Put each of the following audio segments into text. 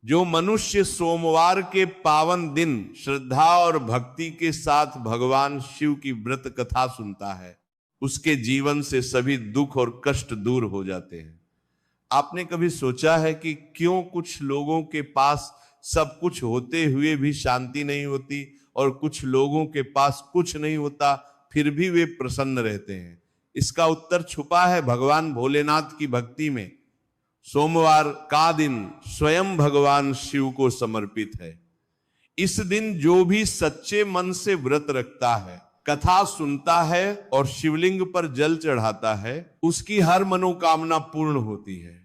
जो मनुष्य सोमवार के पावन दिन श्रद्धा और भक्ति के साथ भगवान शिव की व्रत कथा सुनता है, उसके जीवन से सभी दुख और कष्ट दूर हो जाते हैं। आपने कभी सोचा है कि क्यों कुछ लोगों के पास सब कुछ होते हुए भी शांति नहीं होती और कुछ लोगों के पास कुछ नहीं होता फिर भी वे प्रसन्न रहते हैं? इसका उत्तर छुपा है भगवान भोलेनाथ की भक्ति में। सोमवार का दिन स्वयं भगवान शिव को समर्पित है। इस दिन जो भी सच्चे मन से व्रत रखता है, कथा सुनता है और शिवलिंग पर जल चढ़ाता है, उसकी हर मनोकामना पूर्ण होती है।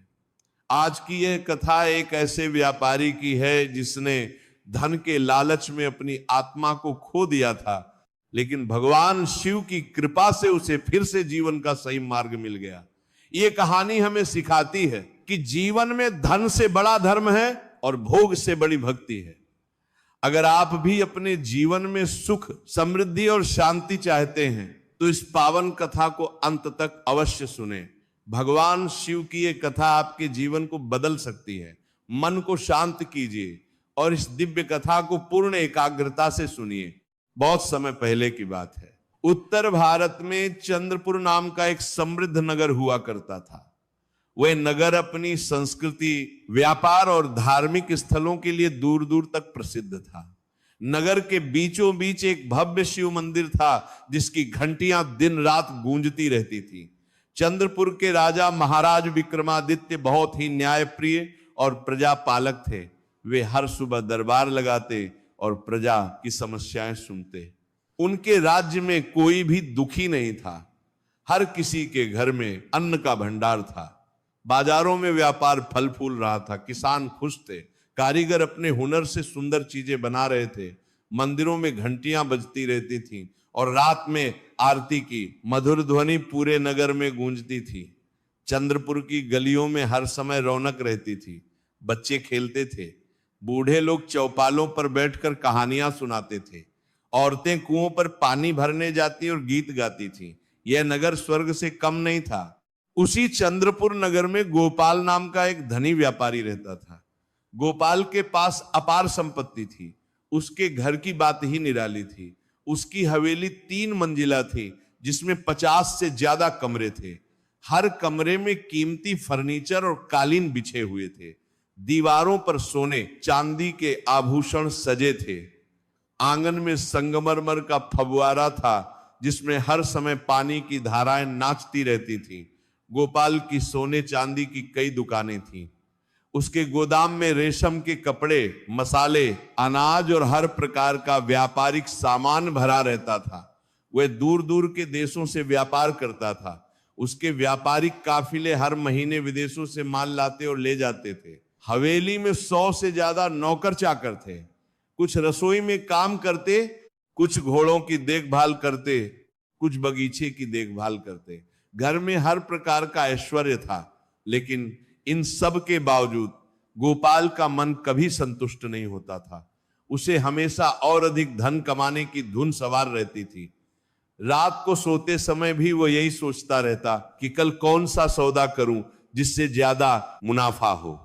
आज की यह कथा एक ऐसे व्यापारी की है जिसने धन के लालच में अपनी आत्मा को खो दिया था, लेकिन भगवान शिव की कृपा से उसे फिर से जीवन का सही मार्ग मिल गया। ये कहानी हमें सिखाती है कि जीवन में धन से बड़ा धर्म है और भोग से बड़ी भक्ति है। अगर आप भी अपने जीवन में सुख, समृद्धि और शांति चाहते हैं तो इस पावन कथा को अंत तक अवश्य सुने। भगवान शिव की ये कथा आपके जीवन को बदल सकती है। मन को शांत कीजिए और इस दिव्य कथा को पूर्ण एकाग्रता से सुनिए। बहुत समय पहले की बात है। उत्तर भारत में चंद्रपुर नाम का एक समृद्ध नगर हुआ करता था। वह नगर अपनी संस्कृति, व्यापार और धार्मिक स्थलों के लिए दूर दूर तक प्रसिद्ध था। नगर के बीचों बीच एक भव्य शिव मंदिर था जिसकी घंटियां दिन रात गूंजती रहती थी। चंद्रपुर के राजा महाराज विक्रमादित्य बहुत ही न्यायप्रिय और प्रजा पालक थे। वे हर सुबह दरबार लगाते और प्रजा की समस्याएं सुनते। उनके राज्य में कोई भी दुखी नहीं था। हर किसी के घर में अन्न का भंडार था। बाजारों में व्यापार फल फूल रहा था। किसान खुश थे। कारीगर अपने हुनर से सुंदर चीजें बना रहे थे। मंदिरों में घंटियां बजती रहती थीं और रात में आरती की मधुर ध्वनि पूरे नगर में गूंजती थी। चंद्रपुर की गलियों में हर समय रौनक रहती थी। बच्चे खेलते थे। बूढ़े लोग चौपालों पर बैठकर कहानियां सुनाते थे। औरतें कुओं पर पानी भरने जाती और गीत गाती थीं। यह नगर स्वर्ग से कम नहीं था। उसी चंद्रपुर नगर में गोपाल नाम का एक धनी व्यापारी रहता था। गोपाल के पास अपार संपत्ति थी। उसके घर की बात ही निराली थी। उसकी हवेली 3 मंजिला थी जिसमें 50 से ज्यादा कमरे थे। हर कमरे में कीमती फर्नीचर और कालीन बिछे हुए थे। दीवारों पर सोने चांदी के आभूषण सजे थे। आंगन में संगमरमर का फव्वारा था जिसमें हर समय पानी की धाराएं नाचती रहती थीं। गोपाल की सोने चांदी की कई दुकानें थीं। उसके गोदाम में रेशम के कपड़े, मसाले, अनाज और हर प्रकार का व्यापारिक सामान भरा रहता था। वह दूर दूर के देशों से व्यापार करता था। उसके व्यापारिक काफिले हर महीने विदेशों से माल लाते और ले जाते थे। हवेली में 100 से ज्यादा नौकर चाकर थे। कुछ रसोई में काम करते, कुछ घोड़ों की देखभाल करते, कुछ बगीचे की देखभाल करते। घर में हर प्रकार का ऐश्वर्य था, लेकिन इन सब के बावजूद गोपाल का मन कभी संतुष्ट नहीं होता था। उसे हमेशा और अधिक धन कमाने की धुन सवार रहती थी। रात को सोते समय भी वो यही सोचता रहता कि कल कौन सा सौदा करूं जिससे ज्यादा मुनाफा हो।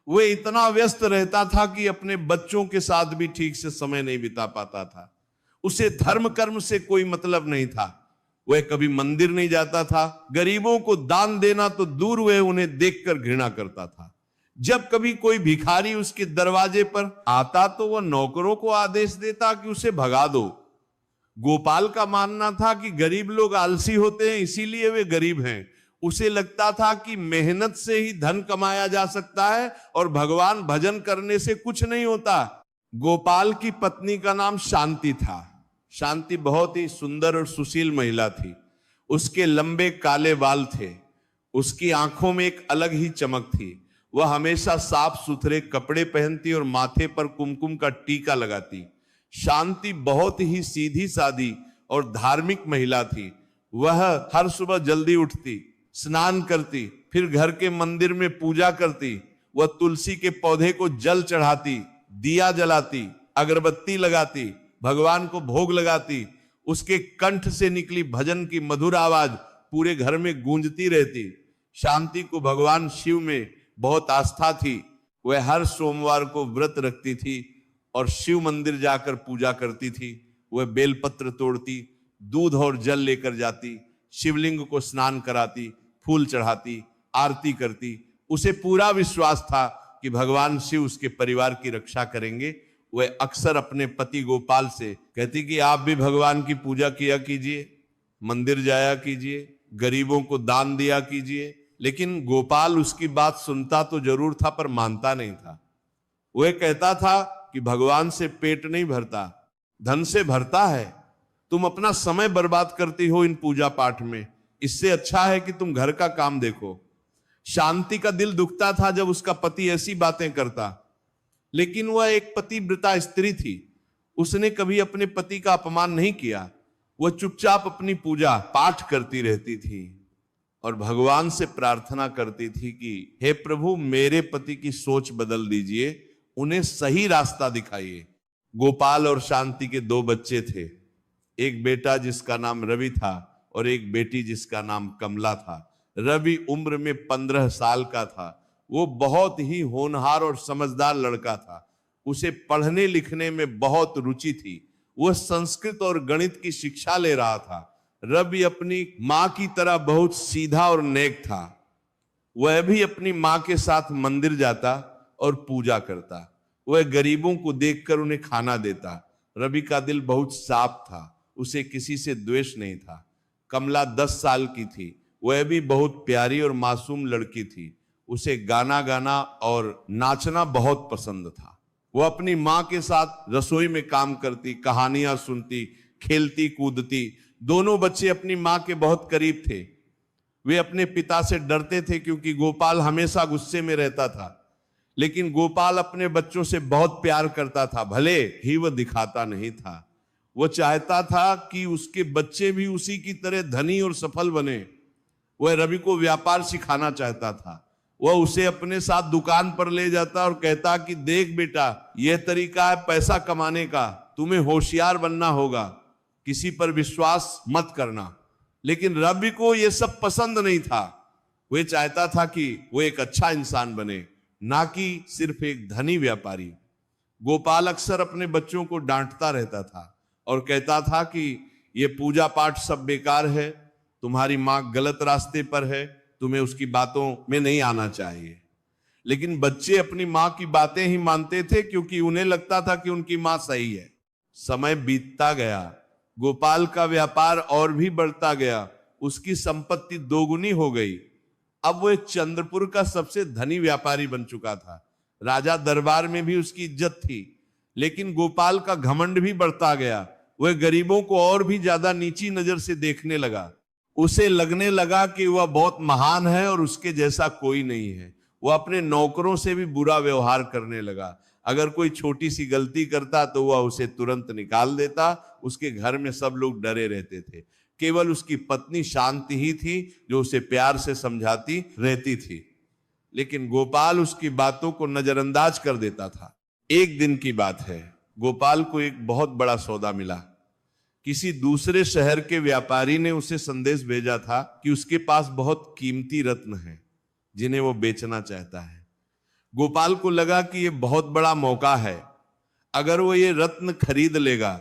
वह इतना व्यस्त रहता था कि अपने बच्चों के साथ भी ठीक से समय नहीं बिता पाता था। उसे धर्म कर्म से कोई मतलब नहीं था। वह कभी मंदिर नहीं जाता था। गरीबों को दान देना तो दूर, वह उन्हें देखकर घृणा करता था। जब कभी कोई भिखारी उसके दरवाजे पर आता तो वह नौकरों को आदेश देता कि उसे भगा दो। गोपाल का मानना था कि गरीब लोग आलसी होते हैं, इसीलिए वे गरीब हैं। उसे लगता था कि मेहनत से ही धन कमाया जा सकता है और भगवान भजन करने से कुछ नहीं होता। गोपाल की पत्नी का नाम शांति था। शांति बहुत ही सुंदर और सुशील महिला थी। उसके लंबे काले बाल थे। उसकी आंखों में एक अलग ही चमक थी। वह हमेशा साफ सुथरे कपड़े पहनती और माथे पर कुमकुम का टीका लगाती। शांति बहुत ही सीधी सादी और धार्मिक महिला थी। वह हर सुबह जल्दी उठती, स्नान करती, फिर घर के मंदिर में पूजा करती। वह तुलसी के पौधे को जल चढ़ाती, दिया जलाती, अगरबत्ती लगाती, भगवान को भोग लगाती। उसके कंठ से निकली भजन की मधुर आवाज पूरे घर में गूंजती रहती। शांति को भगवान शिव में बहुत आस्था थी। वह हर सोमवार को व्रत रखती थी और शिव मंदिर जाकर पूजा करती थी। वह बेलपत्र तोड़ती, दूध और जल लेकर जाती, शिवलिंग को स्नान कराती, फूल चढ़ाती, आरती करती। उसे पूरा विश्वास था कि भगवान शिव उसके परिवार की रक्षा करेंगे। वह अक्सर अपने पति गोपाल से कहती कि आप भी भगवान की पूजा किया कीजिए, मंदिर जाया कीजिए, गरीबों को दान दिया कीजिए। लेकिन गोपाल उसकी बात सुनता तो जरूर था पर मानता नहीं था। वह कहता था कि भगवान से पेट नहीं भरता, धन से भरता है। तुम अपना समय बर्बाद करती हो इन पूजा पाठ में, इससे अच्छा है कि तुम घर का काम देखो। शांति का दिल दुखता था जब उसका पति ऐसी बातें करता, लेकिन वह एक पतिव्रता स्त्री थी। उसने कभी अपने पति का अपमान नहीं किया। वह चुपचाप अपनी पूजा पाठ करती रहती थी और भगवान से प्रार्थना करती थी कि हे प्रभु, मेरे पति की सोच बदल दीजिए, उन्हें सही रास्ता दिखाइए। गोपाल और शांति के 2 बच्चे थे, एक बेटा जिसका नाम रवि था और एक बेटी जिसका नाम कमला था। रवि उम्र में 15 साल का था। वो बहुत ही होनहार और समझदार लड़का था। उसे पढ़ने लिखने में बहुत रुचि थी। वह संस्कृत और गणित की शिक्षा ले रहा था। रवि अपनी मां की तरह बहुत सीधा और नेक था। वह भी अपनी मां के साथ मंदिर जाता और पूजा करता। वह गरीबों को देखकर उन्हें खाना देता। रवि का दिल बहुत साफ था, उसे किसी से द्वेष नहीं था। कमला 10 साल की थी। वह भी बहुत प्यारी और मासूम लड़की थी। उसे गाना गाना और नाचना बहुत पसंद था। वह अपनी मां के साथ रसोई में काम करती, कहानियां सुनती, खेलती कूदती। दोनों बच्चे अपनी मां के बहुत करीब थे। वे अपने पिता से डरते थे क्योंकि गोपाल हमेशा गुस्से में रहता था, लेकिन गोपाल अपने बच्चों से बहुत प्यार करता था, भले ही वह दिखाता नहीं था। वह चाहता था कि उसके बच्चे भी उसी की तरह धनी और सफल बने। वह रवि को व्यापार सिखाना चाहता था। वह उसे अपने साथ दुकान पर ले जाता और कहता कि देख बेटा, यह तरीका है पैसा कमाने का, तुम्हें होशियार बनना होगा, किसी पर विश्वास मत करना। लेकिन रवि को यह सब पसंद नहीं था। वह चाहता था कि वो एक अच्छा इंसान बने, ना कि सिर्फ एक धनी व्यापारी। गोपाल अक्सर अपने बच्चों को डांटता रहता था और कहता था कि यह पूजा पाठ सब बेकार है, तुम्हारी मां गलत रास्ते पर है, तुम्हें उसकी बातों में नहीं आना चाहिए। लेकिन बच्चे अपनी मां की बातें ही मानते थे क्योंकि उन्हें लगता था कि उनकी मां सही है। समय बीतता गया, गोपाल का व्यापार और भी बढ़ता गया, उसकी संपत्ति दोगुनी हो गई। अब वो एक चंद्रपुर का सबसे धनी व्यापारी बन चुका था। राजा दरबार में भी उसकी इज्जत थी। लेकिन गोपाल का घमंड भी बढ़ता गया। वह गरीबों को और भी ज्यादा नीची नजर से देखने लगा। उसे लगने लगा कि वह बहुत महान है और उसके जैसा कोई नहीं है। वह अपने नौकरों से भी बुरा व्यवहार करने लगा। अगर कोई छोटी सी गलती करता तो वह उसे तुरंत निकाल देता। उसके घर में सब लोग डरे रहते थे। केवल उसकी पत्नी शांति ही थी जो उसे प्यार से समझाती रहती थी, लेकिन गोपाल उसकी बातों को नजरअंदाज कर देता था। एक दिन की बात है, गोपाल को एक बहुत बड़ा सौदा मिला। किसी दूसरे शहर के व्यापारी ने उसे संदेश भेजा था कि उसके पास बहुत कीमती रत्न हैं जिन्हें वो बेचना चाहता है। गोपाल को लगा कि यह बहुत बड़ा मौका है। अगर वो ये रत्न खरीद लेगा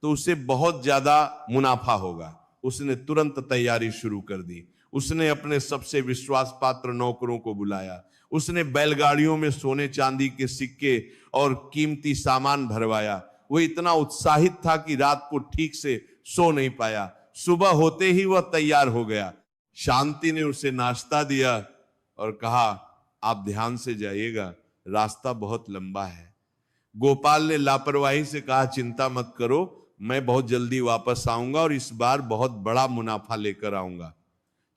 तो उसे बहुत ज्यादा मुनाफा होगा। उसने तुरंत तैयारी शुरू कर दी। उसने अपने सबसे विश्वास पात्र नौकरों को बुलाया। उसने बैलगाड़ियों में सोने चांदी के सिक्के और कीमती सामान भरवाया। वो इतना उत्साहित था कि रात को ठीक से सो नहीं पाया। सुबह होते ही वह तैयार हो गया। शांति ने उसे नाश्ता दिया और कहा, आप ध्यान से जाइएगा, रास्ता बहुत लंबा है। गोपाल ने लापरवाही से कहा, चिंता मत करो, मैं बहुत जल्दी वापस आऊंगा और इस बार बहुत बड़ा मुनाफा लेकर आऊंगा।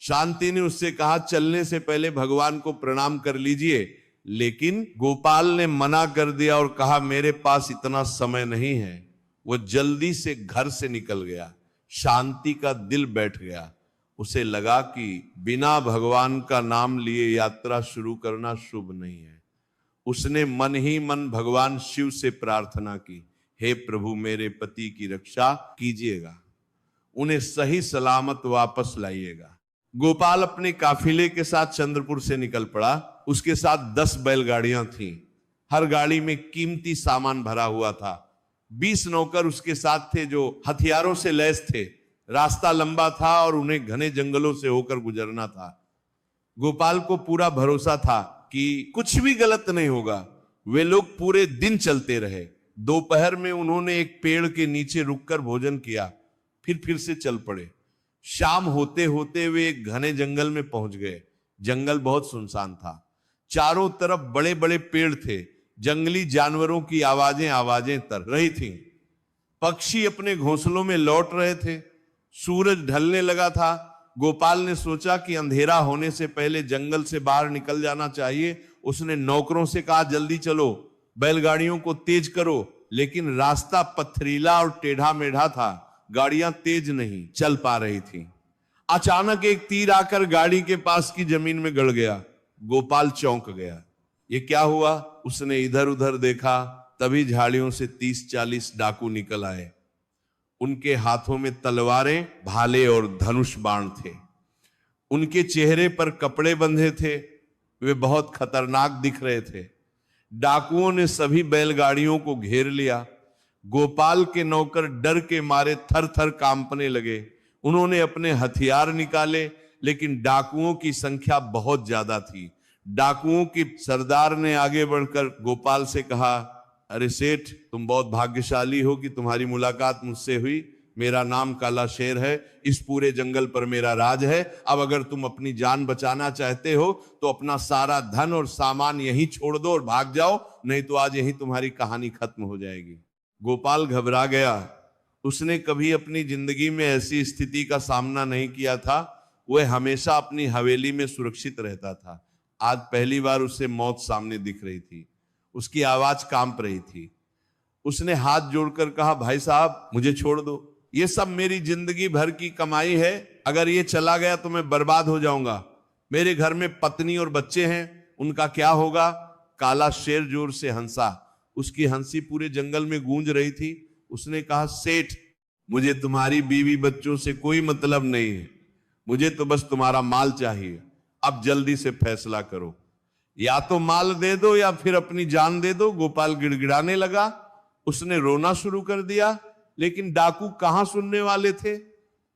शांति ने उससे कहा, चलने से पहले भगवान को प्रणाम कर लीजिए। लेकिन गोपाल ने मना कर दिया और कहा, मेरे पास इतना समय नहीं है। वो जल्दी से घर से निकल गया। शांति का दिल बैठ गया। उसे लगा कि बिना भगवान का नाम लिए यात्रा शुरू करना शुभ नहीं है। उसने मन ही मन भगवान शिव से प्रार्थना की, हे प्रभु, मेरे पति की रक्षा कीजिएगा, उन्हें सही सलामत वापस लाइएगा। गोपाल अपने काफिले के साथ चंद्रपुर से निकल पड़ा। उसके साथ 10 बैलगाड़ियां थीं। हर गाड़ी में कीमती सामान भरा हुआ था। 20 नौकर उसके साथ थे जो हथियारों से लैस थे। रास्ता लंबा था और उन्हें घने जंगलों से होकर गुजरना था। गोपाल को पूरा भरोसा था कि कुछ भी गलत नहीं होगा। वे लोग पूरे दिन चलते रहे। दोपहर में उन्होंने एक पेड़ के नीचे रुककर भोजन किया, फिर से चल पड़े। शाम होते होते वे एक घने जंगल में पहुंच गए। जंगल बहुत सुनसान था। चारों तरफ बड़े बड़े पेड़ थे। जंगली जानवरों की आवाजें तर रही थीं। पक्षी अपने घोंसलों में लौट रहे थे। सूरज ढलने लगा था। गोपाल ने सोचा कि अंधेरा होने से पहले जंगल से बाहर निकल जाना चाहिए। उसने नौकरों से कहा, जल्दी चलो, बैलगाड़ियों को तेज करो। लेकिन रास्ता पथरीला और टेढ़ा मेढ़ा था। गाड़ियां तेज नहीं चल पा रही थीं। अचानक एक तीर आकर गाड़ी के पास की जमीन में गड़ गया। गोपाल चौंक गया। ये क्या हुआ? उसने इधर उधर देखा, तभी झाड़ियों से 30-40 डाकू निकल आए। उनके हाथों में तलवारें, भाले और धनुष बाण थे। उनके चेहरे पर कपड़े बंधे थे। वे बहुत खतरनाक दिख रहे थे। डाकुओं ने सभी बैलगाड़ियों को घेर लिया। गोपाल के नौकर डर के मारे थर थर कांपने लगे। उन्होंने अपने हथियार निकाले, लेकिन डाकुओं की संख्या बहुत ज्यादा थी। डाकुओं के सरदार ने आगे बढ़कर गोपाल से कहा, अरे सेठ, तुम बहुत भाग्यशाली हो कि तुम्हारी मुलाकात मुझसे हुई। मेरा नाम काला शेर है। इस पूरे जंगल पर मेरा राज है। अब अगर तुम अपनी जान बचाना चाहते हो तो अपना सारा धन और सामान यहीं छोड़ दो और भाग जाओ, नहीं तो आज यहीं तुम्हारी कहानी खत्म हो जाएगी। गोपाल घबरा गया। उसने कभी अपनी जिंदगी में ऐसी स्थिति का सामना नहीं किया था। वह हमेशा अपनी हवेली में सुरक्षित रहता था। आज पहली बार उसे मौत सामने दिख रही थी। उसकी आवाज कांप रही थी। उसने हाथ जोड़कर कहा, भाई साहब, मुझे छोड़ दो। ये सब मेरी जिंदगी भर की कमाई है। अगर ये चला गया तो मैं बर्बाद हो जाऊंगा। मेरे घर में पत्नी और बच्चे हैं, उनका क्या होगा? काला शेर जोर से हंसा। उसकी हंसी पूरे जंगल में गूंज रही थी। उसने कहा, सेठ, मुझे तुम्हारी बीवी बच्चों से कोई मतलब नहीं है। मुझे तो बस तुम्हारा माल चाहिए। अब जल्दी से फैसला करो, या तो माल दे दो या फिर अपनी जान दे दो। गोपाल गिड़गिड़ाने लगा। उसने रोना शुरू कर दिया, लेकिन डाकू कहां सुनने वाले थे।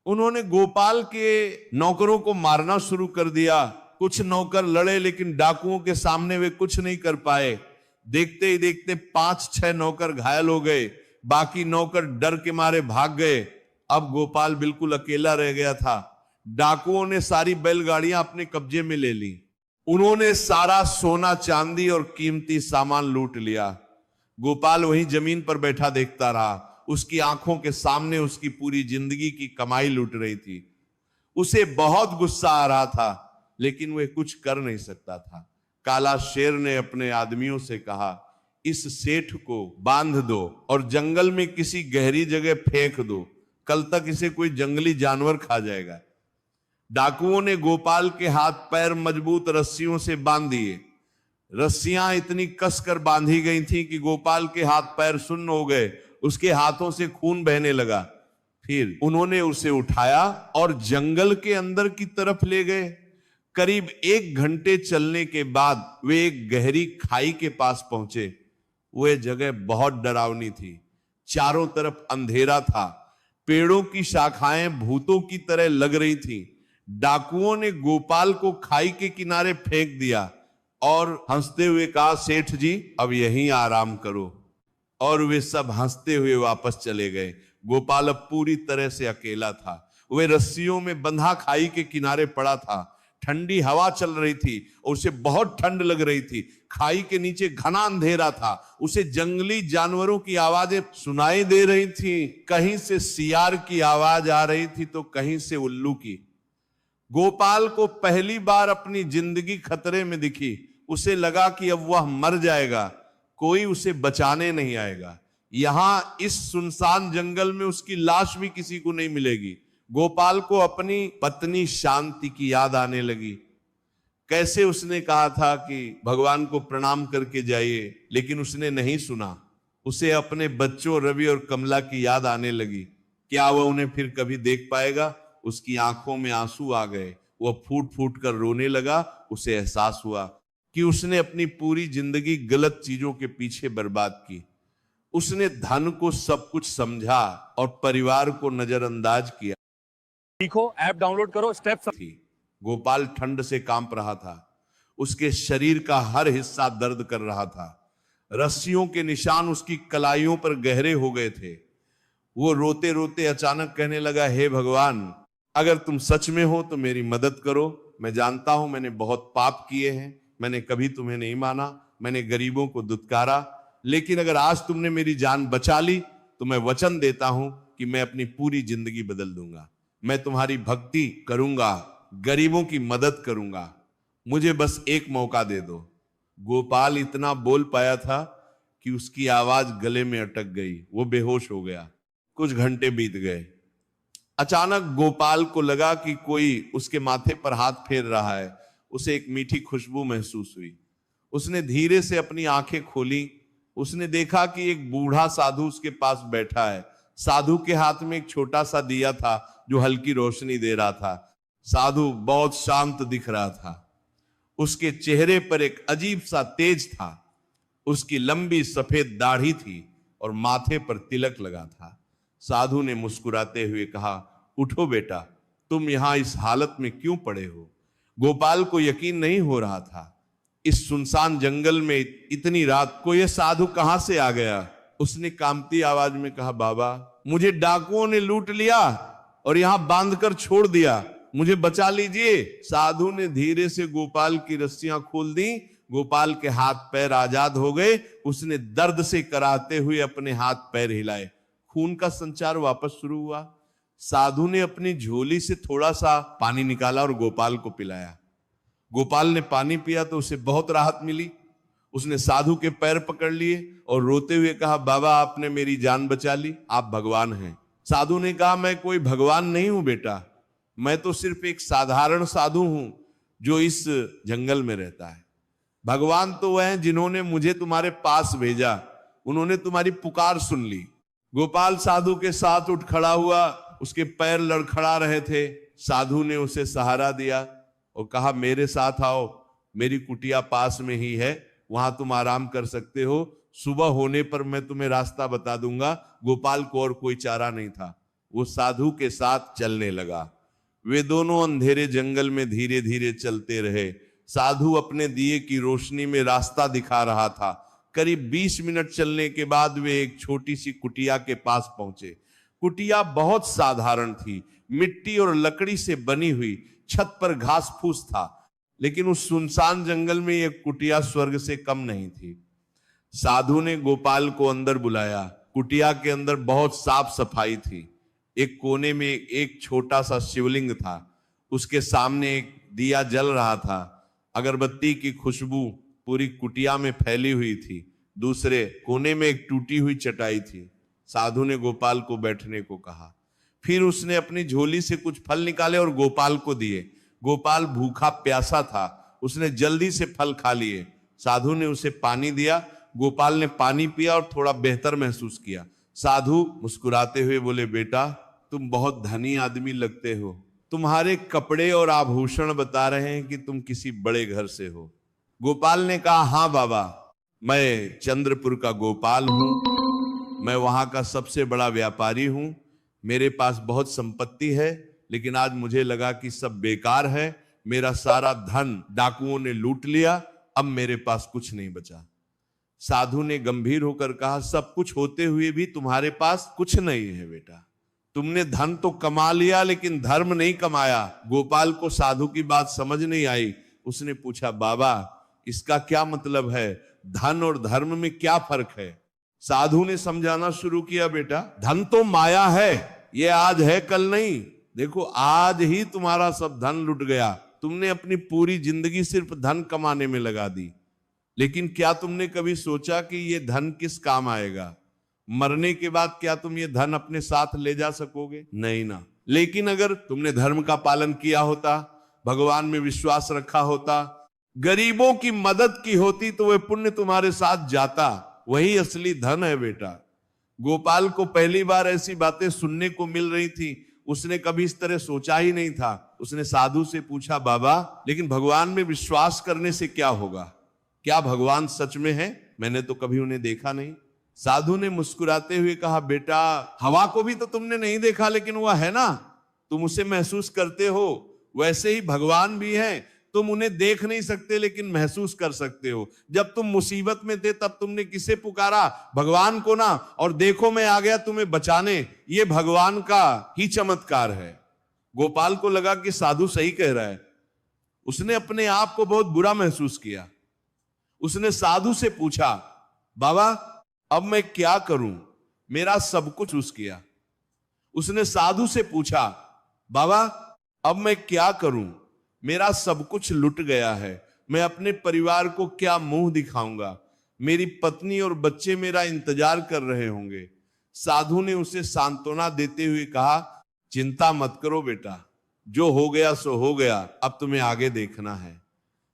उन्होंने गोपाल के नौकरों को मारना शुरू कर दिया। कुछ नौकर लड़े, लेकिन डाकुओं के सामने वे कुछ नहीं कर पाए। देखते ही देखते 5-6 नौकर घायल हो गए। बाकी नौकर डर के मारे भाग गए। अब गोपाल बिल्कुल अकेला रह गया था। डाकुओं ने सारी बैलगाड़ियां अपने कब्जे में ले ली। उन्होंने सारा सोना, चांदी और कीमती सामान लूट लिया। गोपाल वहीं जमीन पर बैठा देखता रहा। उसकी आंखों के सामने उसकी पूरी जिंदगी की कमाई लूट रही थी। उसे बहुत गुस्सा आ रहा था, लेकिन वह कुछ कर नहीं सकता था। काला शेर ने अपने आदमियों से कहा, इस सेठ को बांध दो और जंगल में किसी गहरी जगह फेंक दो। कल तक इसे कोई जंगली जानवर खा जाएगा। डाकुओं ने गोपाल के हाथ पैर मजबूत रस्सियों से बांध दिए। रस्सियां इतनी कसकर बांधी गई थी कि गोपाल के हाथ पैर सुन्न हो गए। उसके हाथों से खून बहने लगा। फिर उन्होंने उसे उठाया और जंगल के अंदर की तरफ ले गए। करीब 1 घंटे चलने के बाद वे एक गहरी खाई के पास पहुंचे। वह जगह बहुत डरावनी थी। चारों तरफ अंधेरा था। पेड़ों की शाखाएं भूतों की तरह लग रही थी। डाकुओं ने गोपाल को खाई के किनारे फेंक दिया और हंसते हुए कहा, सेठ जी, अब यहीं आराम करो। और वे सब हंसते हुए वापस चले गए। गोपाल अब पूरी तरह से अकेला था। वह रस्सियों में बंधा खाई के किनारे पड़ा था। ठंडी हवा चल रही थी और उसे बहुत ठंड लग रही थी। खाई के नीचे घना अंधेरा था। उसे जंगली जानवरों की आवाजें सुनाई दे रही थी। कहीं से सियार की आवाज आ रही थी तो कहीं से उल्लू की। गोपाल को पहली बार अपनी जिंदगी खतरे में दिखी। उसे लगा कि अब वह मर जाएगा, कोई उसे बचाने नहीं आएगा। यहां इस सुनसान जंगल में उसकी लाश भी किसी को नहीं मिलेगी। गोपाल को अपनी पत्नी शांति की याद आने लगी। कैसे उसने कहा था कि भगवान को प्रणाम करके जाइए, लेकिन उसने नहीं सुना। उसे अपने बच्चों रवि और कमला की याद आने लगी। क्या वह उन्हें फिर कभी देख पाएगा? उसकी आंखों में आंसू आ गए। वह फूट फूट कर रोने लगा। उसे एहसास हुआ कि उसने अपनी पूरी जिंदगी गलत चीजों के पीछे बर्बाद की। उसने धन को सब कुछ समझा और परिवार को नजरअंदाज किया। सीखो, ऐप डाउनलोड करो, स्टेप्स थी गोपाल ठंड से कांप रहा था। उसके शरीर का हर हिस्सा दर्द कर रहा था। रस्सियों के निशान उसकी कलाइयों पर गहरे हो गए थे। वो रोते रोते अचानक कहने लगा, हे भगवान, अगर तुम सच में हो तो मेरी मदद करो। मैं जानता हूं मैंने बहुत पाप किए हैं, मैंने कभी तुम्हें नहीं माना, मैंने गरीबों को दुत्कारा, लेकिन अगर आज तुमने मेरी जान बचा ली तो मैं वचन देता हूं कि मैं अपनी पूरी जिंदगी बदल दूंगा। मैं तुम्हारी भक्ति करूंगा, गरीबों की मदद करूंगा, मुझे बस एक मौका दे दो। गोपाल इतना बोल पाया था कि उसकी आवाज गले में अटक गई। वो बेहोश हो गया। कुछ घंटे बीत गए। अचानक गोपाल को लगा कि कोई उसके माथे पर हाथ फेर रहा है। उसे एक मीठी खुशबू महसूस हुई। उसने धीरे से अपनी आंखें खोली। उसने देखा कि एक बूढ़ा साधु उसके पास बैठा है। साधु के हाथ में एक छोटा सा दिया था जो हल्की रोशनी दे रहा था। साधु बहुत शांत दिख रहा था। उसके चेहरे पर एक अजीब सा तेज था। उसकी लंबी सफेद दाढ़ी थी और माथे पर तिलक लगा था। साधु ने मुस्कुराते हुए कहा, उठो बेटा, तुम यहां इस हालत में क्यों पड़े हो? गोपाल को यकीन नहीं हो रहा था। इस सुनसान जंगल में इतनी रात को यह साधु कहां से आ गया? उसने कांपती आवाज में कहा, बाबा, मुझे डाकुओं ने लूट लिया और यहां बांधकर छोड़ दिया, मुझे बचा लीजिए। साधु ने धीरे से गोपाल की रस्सियां खोल दी। गोपाल के हाथ पैर आजाद हो गए। उसने दर्द से कराहते हुए अपने हाथ पैर हिलाए। खून का संचार वापस शुरू हुआ। साधु ने अपनी झोली से थोड़ा सा पानी निकाला और गोपाल को पिलाया। गोपाल ने पानी पिया तो उसे बहुत राहत मिली। उसने साधु के पैर पकड़ लिए और रोते हुए कहा, बाबा, आपने मेरी जान बचा ली, आप भगवान हैं। साधु ने कहा, मैं कोई भगवान नहीं हूं बेटा, मैं तो सिर्फ एक साधारण साधु हूं जो इस जंगल में रहता है। भगवान तो वह हैं जिन्होंने मुझे तुम्हारे पास भेजा, उन्होंने तुम्हारी पुकार सुन ली। गोपाल साधु के साथ उठ खड़ा हुआ। उसके पैर लड़खड़ा रहे थे। साधु ने उसे सहारा दिया और कहा, मेरे साथ आओ, मेरी कुटिया पास में ही है, वहां तुम आराम कर सकते हो। सुबह होने पर मैं तुम्हें रास्ता बता दूंगा। गोपाल को और कोई चारा नहीं था। वो साधु के साथ चलने लगा। वे दोनों अंधेरे जंगल में धीरे धीरे चलते रहे। साधु अपने दिए की रोशनी में रास्ता दिखा रहा था। करीब 20 मिनट चलने के बाद वे एक छोटी सी कुटिया के पास पहुंचे। कुटिया बहुत साधारण थी, मिट्टी और लकड़ी से बनी हुई। छत पर घास फूस था, लेकिन उस सुनसान जंगल में यह कुटिया स्वर्ग से कम नहीं थी। साधु ने गोपाल को अंदर बुलाया। कुटिया के अंदर बहुत साफ सफाई थी। एक कोने में एक छोटा सा शिवलिंग था। उसके सामने एक दिया जल रहा था। अगरबत्ती की खुशबू पूरी कुटिया में फैली हुई थी। दूसरे कोने में एक टूटी हुई चटाई थी। साधु ने गोपाल को बैठने को कहा। फिर उसने अपनी झोली से कुछ फल निकाले और गोपाल को दिए। गोपाल भूखा प्यासा था। उसने जल्दी से फल खा लिए। साधु ने उसे पानी दिया। गोपाल ने पानी पिया और थोड़ा बेहतर महसूस किया। साधु मुस्कुराते हुए बोले, बेटा, तुम बहुत धनी आदमी लगते हो। तुम्हारे कपड़े और आभूषण बता रहे हैं कि तुम किसी बड़े घर से हो। गोपाल ने कहा, हाँ बाबा, मैं चंद्रपुर का गोपाल हूं। मैं वहां का सबसे बड़ा व्यापारी हूं। मेरे पास बहुत संपत्ति है, लेकिन आज मुझे लगा कि सब बेकार है। मेरा सारा धन डाकुओं ने लूट लिया। अब मेरे पास कुछ नहीं बचा। साधु ने गंभीर होकर कहा, सब कुछ होते हुए भी तुम्हारे पास कुछ नहीं है बेटा। तुमने धन तो कमा लिया, लेकिन धर्म नहीं कमाया। गोपाल को साधु की बात समझ नहीं आई। उसने पूछा, बाबा, इसका क्या मतलब है? धन और धर्म में क्या फर्क है? साधु ने समझाना शुरू किया, बेटा, धन तो माया है, ये आज है कल नहीं। देखो, आज ही तुम्हारा सब धन लुट गया। तुमने अपनी पूरी जिंदगी सिर्फ धन कमाने में लगा दी, लेकिन क्या तुमने कभी सोचा कि ये धन किस काम आएगा? मरने के बाद क्या तुम ये धन अपने साथ ले जा सकोगे? नहीं ना। लेकिन अगर तुमने धर्म का पालन किया होता, भगवान में विश्वास रखा होता, गरीबों की मदद की होती, तो वह पुण्य तुम्हारे साथ जाता। वही असली धन है बेटा। गोपाल को पहली बार ऐसी बातें सुनने को मिल रही थी। उसने कभी इस तरह सोचा ही नहीं था। उसने साधु से पूछा, बाबा, लेकिन भगवान में विश्वास करने से क्या होगा? क्या भगवान सच में है? मैंने तो कभी उन्हें देखा नहीं। साधु ने मुस्कुराते हुए कहा, बेटा हवा को भी तो तुमने नहीं देखा, लेकिन वह है ना, तुम उसे महसूस करते हो। वैसे ही भगवान भी हैं, तुम उन्हें देख नहीं सकते लेकिन महसूस कर सकते हो। जब तुम मुसीबत में थे तब तुमने किसे पुकारा? भगवान को ना, और देखो मैं आ गया तुम्हें बचाने। ये भगवान का ही चमत्कार है। गोपाल को लगा कि साधु सही कह रहा है। उसने अपने आप को बहुत बुरा महसूस किया। उसने साधु से पूछा, बाबा अब मैं क्या करूं? मेरा सब कुछ चूस किया। उसने साधु से पूछा, बाबा अब मैं क्या करूं? मेरा सब कुछ लुट गया है। मैं अपने परिवार को क्या मुंह दिखाऊंगा? मेरी पत्नी और बच्चे मेरा इंतजार कर रहे होंगे। साधु ने उसे सांत्वना देते हुए कहा, चिंता मत करो बेटा, जो हो गया सो हो गया, अब तुम्हें आगे देखना है।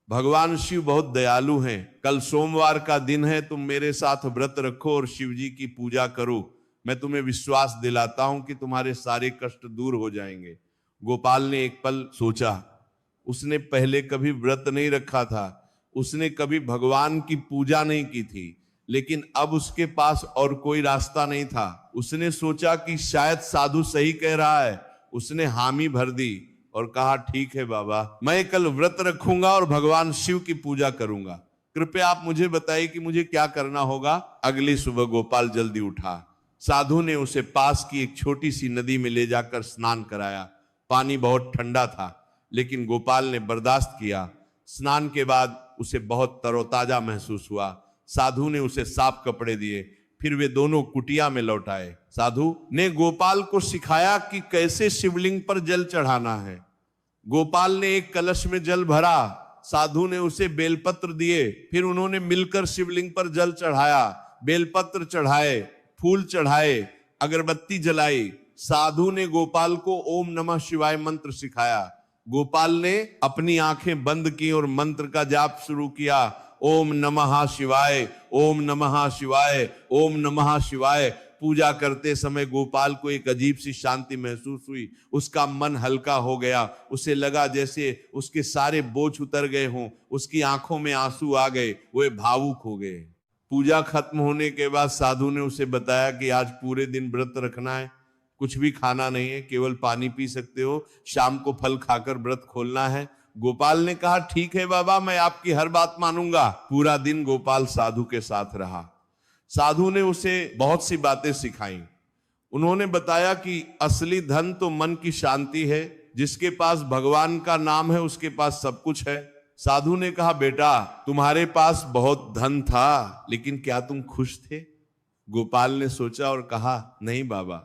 भगवान शिव बहुत दयालु हैं। कल सोमवार का दिन है, तुम मेरे साथ व्रत रखो और शिव जी की पूजा करो। मैं तुम्हें विश्वास दिलाता हूं कि तुम्हारे सारे कष्ट दूर हो जाएंगे। गोपाल ने एक पल सोचा। उसने पहले कभी व्रत नहीं रखा था, उसने कभी भगवान की पूजा नहीं की थी, लेकिन अब उसके पास और कोई रास्ता नहीं था। उसने सोचा कि शायद साधु सही कह रहा है। उसने हामी भर दी और कहा, ठीक है बाबा, मैं कल व्रत रखूंगा और भगवान शिव की पूजा करूंगा। कृपया आप मुझे बताइए कि मुझे क्या करना होगा। अगली सुबह गोपाल जल्दी उठा। साधु ने उसे पास की एक छोटी सी नदी में ले जाकर स्नान कराया। पानी बहुत ठंडा था, लेकिन गोपाल ने बर्दाश्त किया। स्नान के बाद उसे बहुत तरोताजा महसूस हुआ। साधु ने उसे साफ कपड़े दिए, फिर वे दोनों कुटिया में लौट आए। साधु ने गोपाल को सिखाया कि कैसे शिवलिंग पर जल चढ़ाना है। गोपाल ने एक कलश में जल भरा, साधु ने उसे बेलपत्र दिए, फिर उन्होंने मिलकर शिवलिंग पर जल चढ़ाया, बेलपत्र चढ़ाए, फूल चढ़ाए, अगरबत्ती जलाई। साधु ने गोपाल को ओम नमः शिवाय मंत्र सिखाया। गोपाल ने अपनी आंखें बंद की और मंत्र का जाप शुरू किया। ओम नमः शिवाय, ओम नमः शिवाय, ओम नमः शिवाय। पूजा करते समय गोपाल को एक अजीब सी शांति महसूस हुई। उसका मन हल्का हो गया। उसे लगा जैसे उसके सारे बोझ उतर गए हों। उसकी आंखों में आंसू आ गए, वो भावुक हो गए। पूजा खत्म होने के बाद साधु ने उसे बताया कि आज पूरे दिन व्रत रखना है, कुछ भी खाना नहीं है, केवल पानी पी सकते हो, शाम को फल खाकर व्रत खोलना है। गोपाल ने कहा, ठीक है बाबा, मैं आपकी हर बात मानूंगा। पूरा दिन गोपाल साधु के साथ रहा। साधु ने उसे बहुत सी बातें सिखाई। उन्होंने बताया कि असली धन तो मन की शांति है। जिसके पास भगवान का नाम है उसके पास सब कुछ है। साधु ने कहा, बेटा तुम्हारे पास बहुत धन था, लेकिन क्या तुम खुश थे? गोपाल ने सोचा और कहा, नहीं बाबा,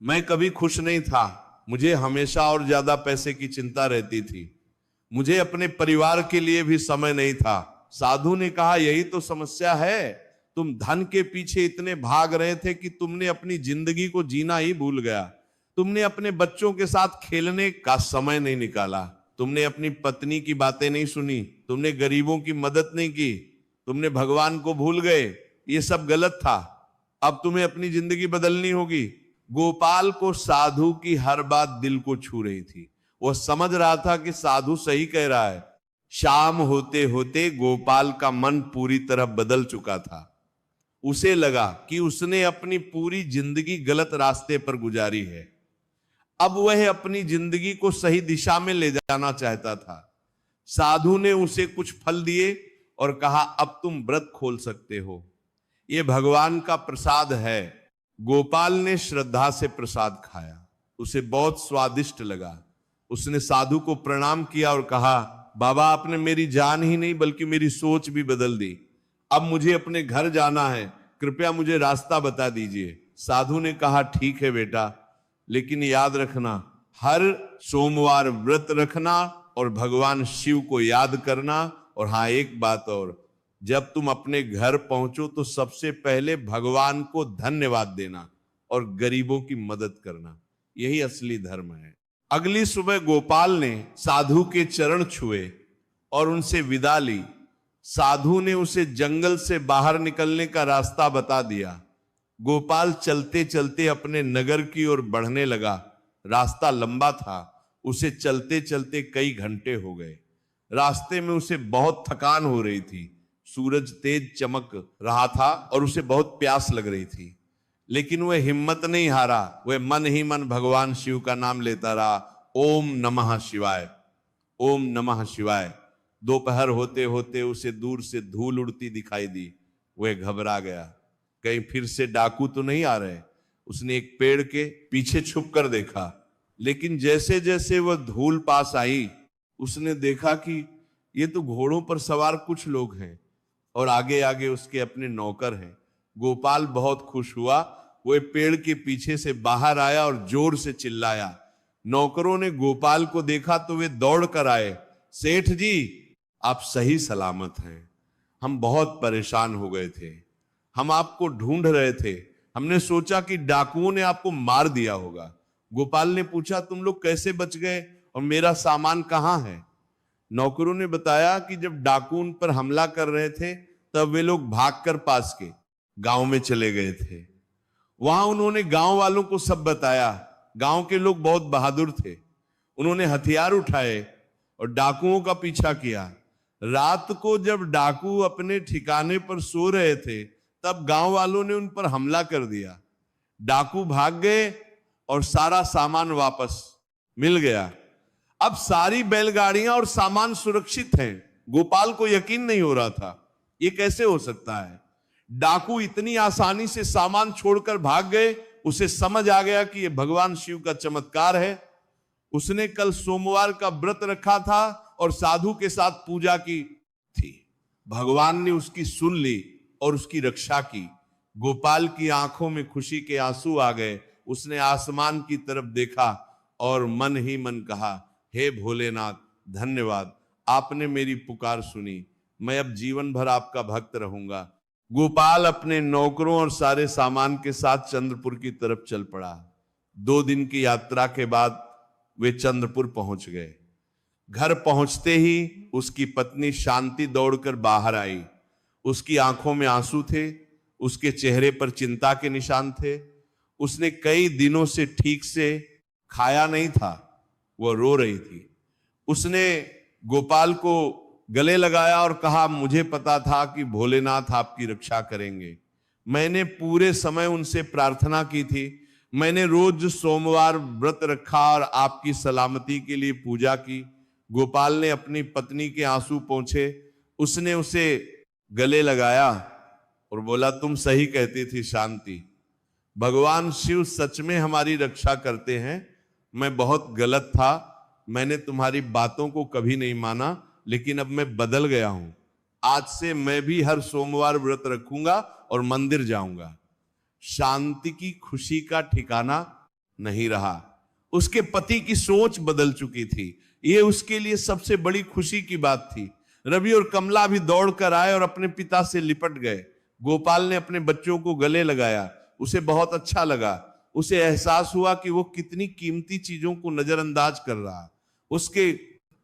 मैं कभी खुश नहीं था। मुझे हमेशा और ज्यादा पैसे की चिंता रहती थी। मुझे अपने परिवार के लिए भी समय नहीं था। साधु ने कहा, यही तो समस्या है। तुम धन के पीछे इतने भाग रहे थे कि तुमने अपनी जिंदगी को जीना ही भूल गया। तुमने अपने बच्चों के साथ खेलने का समय नहीं निकाला। तुमने अपनी पत्नी की बातें नहीं सुनी। तुमने गरीबों की मदद नहीं की। तुमने भगवान को भूल गए। ये सब गलत था। अब तुम्हें अपनी जिंदगी बदलनी होगी। गोपाल को साधु की हर बात दिल को छू रही थी। वह समझ रहा था कि साधु सही कह रहा है। शाम होते होते गोपाल का मन पूरी तरह बदल चुका था। उसे लगा कि उसने अपनी पूरी जिंदगी गलत रास्ते पर गुजारी है। अब वह अपनी जिंदगी को सही दिशा में ले जाना चाहता था। साधु ने उसे कुछ फल दिए और कहा, अब तुम व्रत खोल सकते हो, यह भगवान का प्रसाद है। गोपाल ने श्रद्धा से प्रसाद खाया। उसे बहुत स्वादिष्ट लगा। उसने साधु को प्रणाम किया और कहा, बाबा आपने मेरी जान ही नहीं बल्कि मेरी सोच भी बदल दी। अब मुझे अपने घर जाना है, कृपया मुझे रास्ता बता दीजिए। साधु ने कहा, ठीक है बेटा, लेकिन याद रखना, हर सोमवार व्रत रखना और भगवान शिव को याद करना। और हाँ, एक बात और, जब तुम अपने घर पहुंचो तो सबसे पहले भगवान को धन्यवाद देना और गरीबों की मदद करना। यही असली धर्म है। अगली सुबह गोपाल ने साधु के चरण छुए और उनसे विदा ली। साधु ने उसे जंगल से बाहर निकलने का रास्ता बता दिया। गोपाल चलते चलते अपने नगर की ओर बढ़ने लगा। रास्ता लंबा था। उसे चलते चलते कई घंटे हो गए। रास्ते में उसे बहुत थकान हो रही थी। सूरज तेज चमक रहा था और उसे बहुत प्यास लग रही थी, लेकिन वह हिम्मत नहीं हारा। वह मन ही मन भगवान शिव का नाम लेता रहा, ओम नमः शिवाय, ओम नमः शिवाय। दोपहर होते होते उसे दूर से धूल उड़ती दिखाई दी। वह घबरा गया, कहीं फिर से डाकू तो नहीं आ रहे। उसने एक पेड़ के पीछे छुप कर देखा, लेकिन जैसे जैसे वह धूल पास आई, उसने देखा कि ये तो घोड़ों पर सवार कुछ लोग हैं और आगे आगे उसके अपने नौकर हैं। गोपाल बहुत खुश हुआ। वो पेड़ के पीछे से बाहर आया और जोर से चिल्लाया। नौकरों ने गोपाल को देखा तो वे दौड़ कर आए, सेठ जी आप सही सलामत हैं, हम बहुत परेशान हो गए थे, हम आपको ढूंढ रहे थे, हमने सोचा कि डाकुओं ने आपको मार दिया होगा। गोपाल ने पूछा, तुम लोग कैसे बच गए और मेरा सामान कहाँ है? नौकरों ने बताया कि जब डाकू उन पर हमला कर रहे थे तब वे लोग भागकर पास के गांव में चले गए थे। वहां उन्होंने गांव वालों को सब बताया। गांव के लोग बहुत बहादुर थे, उन्होंने हथियार उठाए और डाकुओं का पीछा किया। रात को जब डाकू अपने ठिकाने पर सो रहे थे तब गांव वालों ने उन पर हमला कर दिया। डाकू भाग गए और सारा सामान वापस मिल गया। अब सारी बैलगाड़ियां और सामान सुरक्षित हैं। गोपाल को यकीन नहीं हो रहा था, ये कैसे हो सकता है? डाकू इतनी आसानी से सामान छोड़कर भाग गए। उसे समझ आ गया कि यह भगवान शिव का चमत्कार है। उसने कल सोमवार का व्रत रखा था और साधु के साथ पूजा की थी। भगवान ने उसकी सुन ली और उसकी रक्षा की। गोपाल की आंखों में खुशी के आंसू आ गए। उसने आसमान की तरफ देखा और मन ही मन कहा, हे भोलेनाथ धन्यवाद, आपने मेरी पुकार सुनी, मैं अब जीवन भर आपका भक्त रहूंगा। गोपाल अपने नौकरों और सारे सामान के साथ चंद्रपुर की तरफ चल पड़ा। 2 दिन की यात्रा के बाद वे चंद्रपुर पहुंच गए। घर पहुंचते ही उसकी पत्नी शांति दौड़कर बाहर आई। उसकी आंखों में आंसू थे, उसके चेहरे पर चिंता के निशान थे। उसने कई दिनों से ठीक से खाया नहीं था, वह रो रही थी। उसने गोपाल को गले लगाया और कहा, मुझे पता था कि भोलेनाथ आपकी रक्षा करेंगे। मैंने पूरे समय उनसे प्रार्थना की थी। मैंने रोज सोमवार व्रत रखा और आपकी सलामती के लिए पूजा की। गोपाल ने अपनी पत्नी के आंसू पोंछे। उसने उसे गले लगाया और बोला, तुम सही कहती थी शांति, भगवान शिव सच में हमारी रक्षा करते हैं। मैं बहुत गलत था, मैंने तुम्हारी बातों को कभी नहीं माना, लेकिन अब मैं बदल गया हूं। आज से मैं भी हर सोमवार व्रत रखूंगा और मंदिर जाऊंगा। शांति की खुशी का ठिकाना नहीं रहा। उसके पति की सोच बदल चुकी थी। ये उसके लिए सबसे बड़ी खुशी की बात थी। रवि और कमला भी दौड़कर आए और अपने पिता से लिपट गए। गोपाल ने अपने बच्चों को गले लगाया। उसे बहुत अच्छा लगा। उसे एहसास हुआ कि वो कितनी कीमती चीजों को नजरअंदाज कर रहा। उसके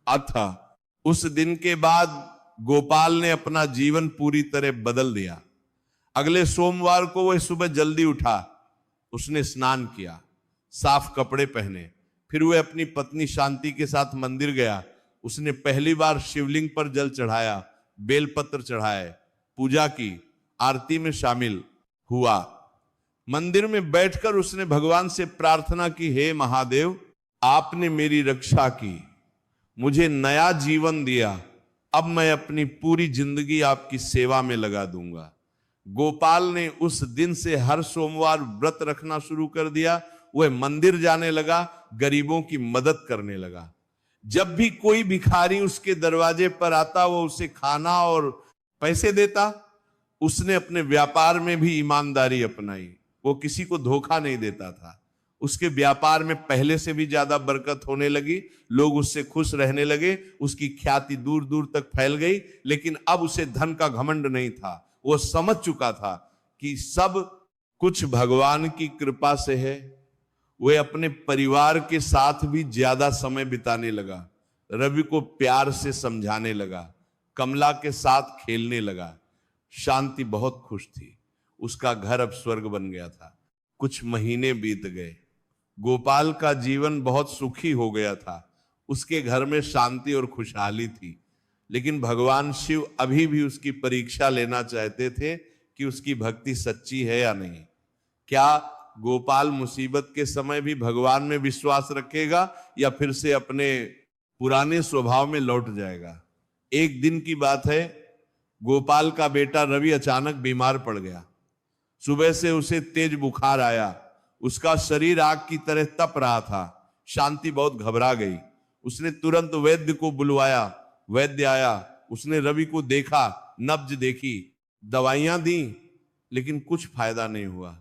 था उस दिन के बाद गोपाल ने अपना जीवन पूरी तरह बदल दिया। अगले सोमवार को वह सुबह जल्दी उठा। उसने स्नान किया, साफ कपड़े पहने, फिर वह अपनी पत्नी शांति के साथ मंदिर गया। उसने पहली बार शिवलिंग पर जल चढ़ाया, बेलपत्र चढ़ाए, पूजा की, आरती में शामिल हुआ। मंदिर में बैठकर उसने भगवान से प्रार्थना की, हे महादेव आपने मेरी रक्षा की, मुझे नया जीवन दिया, अब मैं अपनी पूरी जिंदगी आपकी सेवा में लगा दूंगा। गोपाल ने उस दिन से हर सोमवार व्रत रखना शुरू कर दिया। वह मंदिर जाने लगा, गरीबों की मदद करने लगा। जब भी कोई भिखारी उसके दरवाजे पर आता वो उसे खाना और पैसे देता। उसने अपने व्यापार में भी ईमानदारी अपनाई। वो किसी को धोखा नहीं देता था। उसके व्यापार में पहले से भी ज्यादा बरकत होने लगी। लोग उससे खुश रहने लगे। उसकी ख्याति दूर दूर तक फैल गई। लेकिन अब उसे धन का घमंड नहीं था। वो समझ चुका था कि सब कुछ भगवान की कृपा से है। वह अपने परिवार के साथ भी ज्यादा समय बिताने लगा। रवि को प्यार से समझाने लगा, कमला के साथ खेलने लगा। शांति बहुत खुश थी। उसका घर अब स्वर्ग बन गया था। कुछ महीने बीत गए। गोपाल का जीवन बहुत सुखी हो गया था। उसके घर में शांति और खुशहाली थी। लेकिन भगवान शिव अभी भी उसकी परीक्षा लेना चाहते थे कि उसकी भक्ति सच्ची है या नहीं। क्या गोपाल मुसीबत के समय भी भगवान में विश्वास रखेगा या फिर से अपने पुराने स्वभाव में लौट जाएगा। एक दिन की बात है, गोपाल का बेटा रवि अचानक बीमार पड़ गया। सुबह से उसे तेज बुखार आया, उसका शरीर आग की तरह तप रहा था। शांति बहुत घबरा गई, उसने तुरंत वैद्य को बुलवाया। वैद्य आया, उसने रवि को देखा, नब्ज देखी, दवाइयां दी, लेकिन कुछ फायदा नहीं हुआ।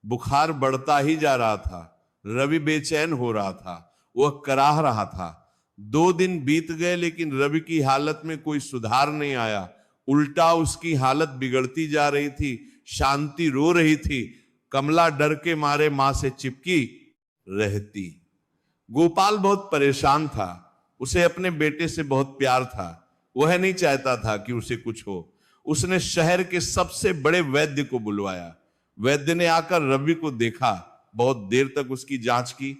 बुखार बढ़ता ही जा रहा था, रवि बेचैन हो रहा था, वह कराह रहा था। 2 दिन बीत गए लेकिन रवि की हालत में कोई सुधार नहीं आया, उल्टा उसकी हालत बिगड़ती जा रही थी। शांति रो रही थी, कमला डर के मारे मां से चिपकी रहती। गोपाल बहुत परेशान था, उसे अपने बेटे से बहुत प्यार था, वह नहीं चाहता था कि उसे कुछ हो। उसने शहर के सबसे बड़े वैद्य को बुलवाया। वैद्य ने आकर रवि को देखा, बहुत देर तक उसकी जांच की,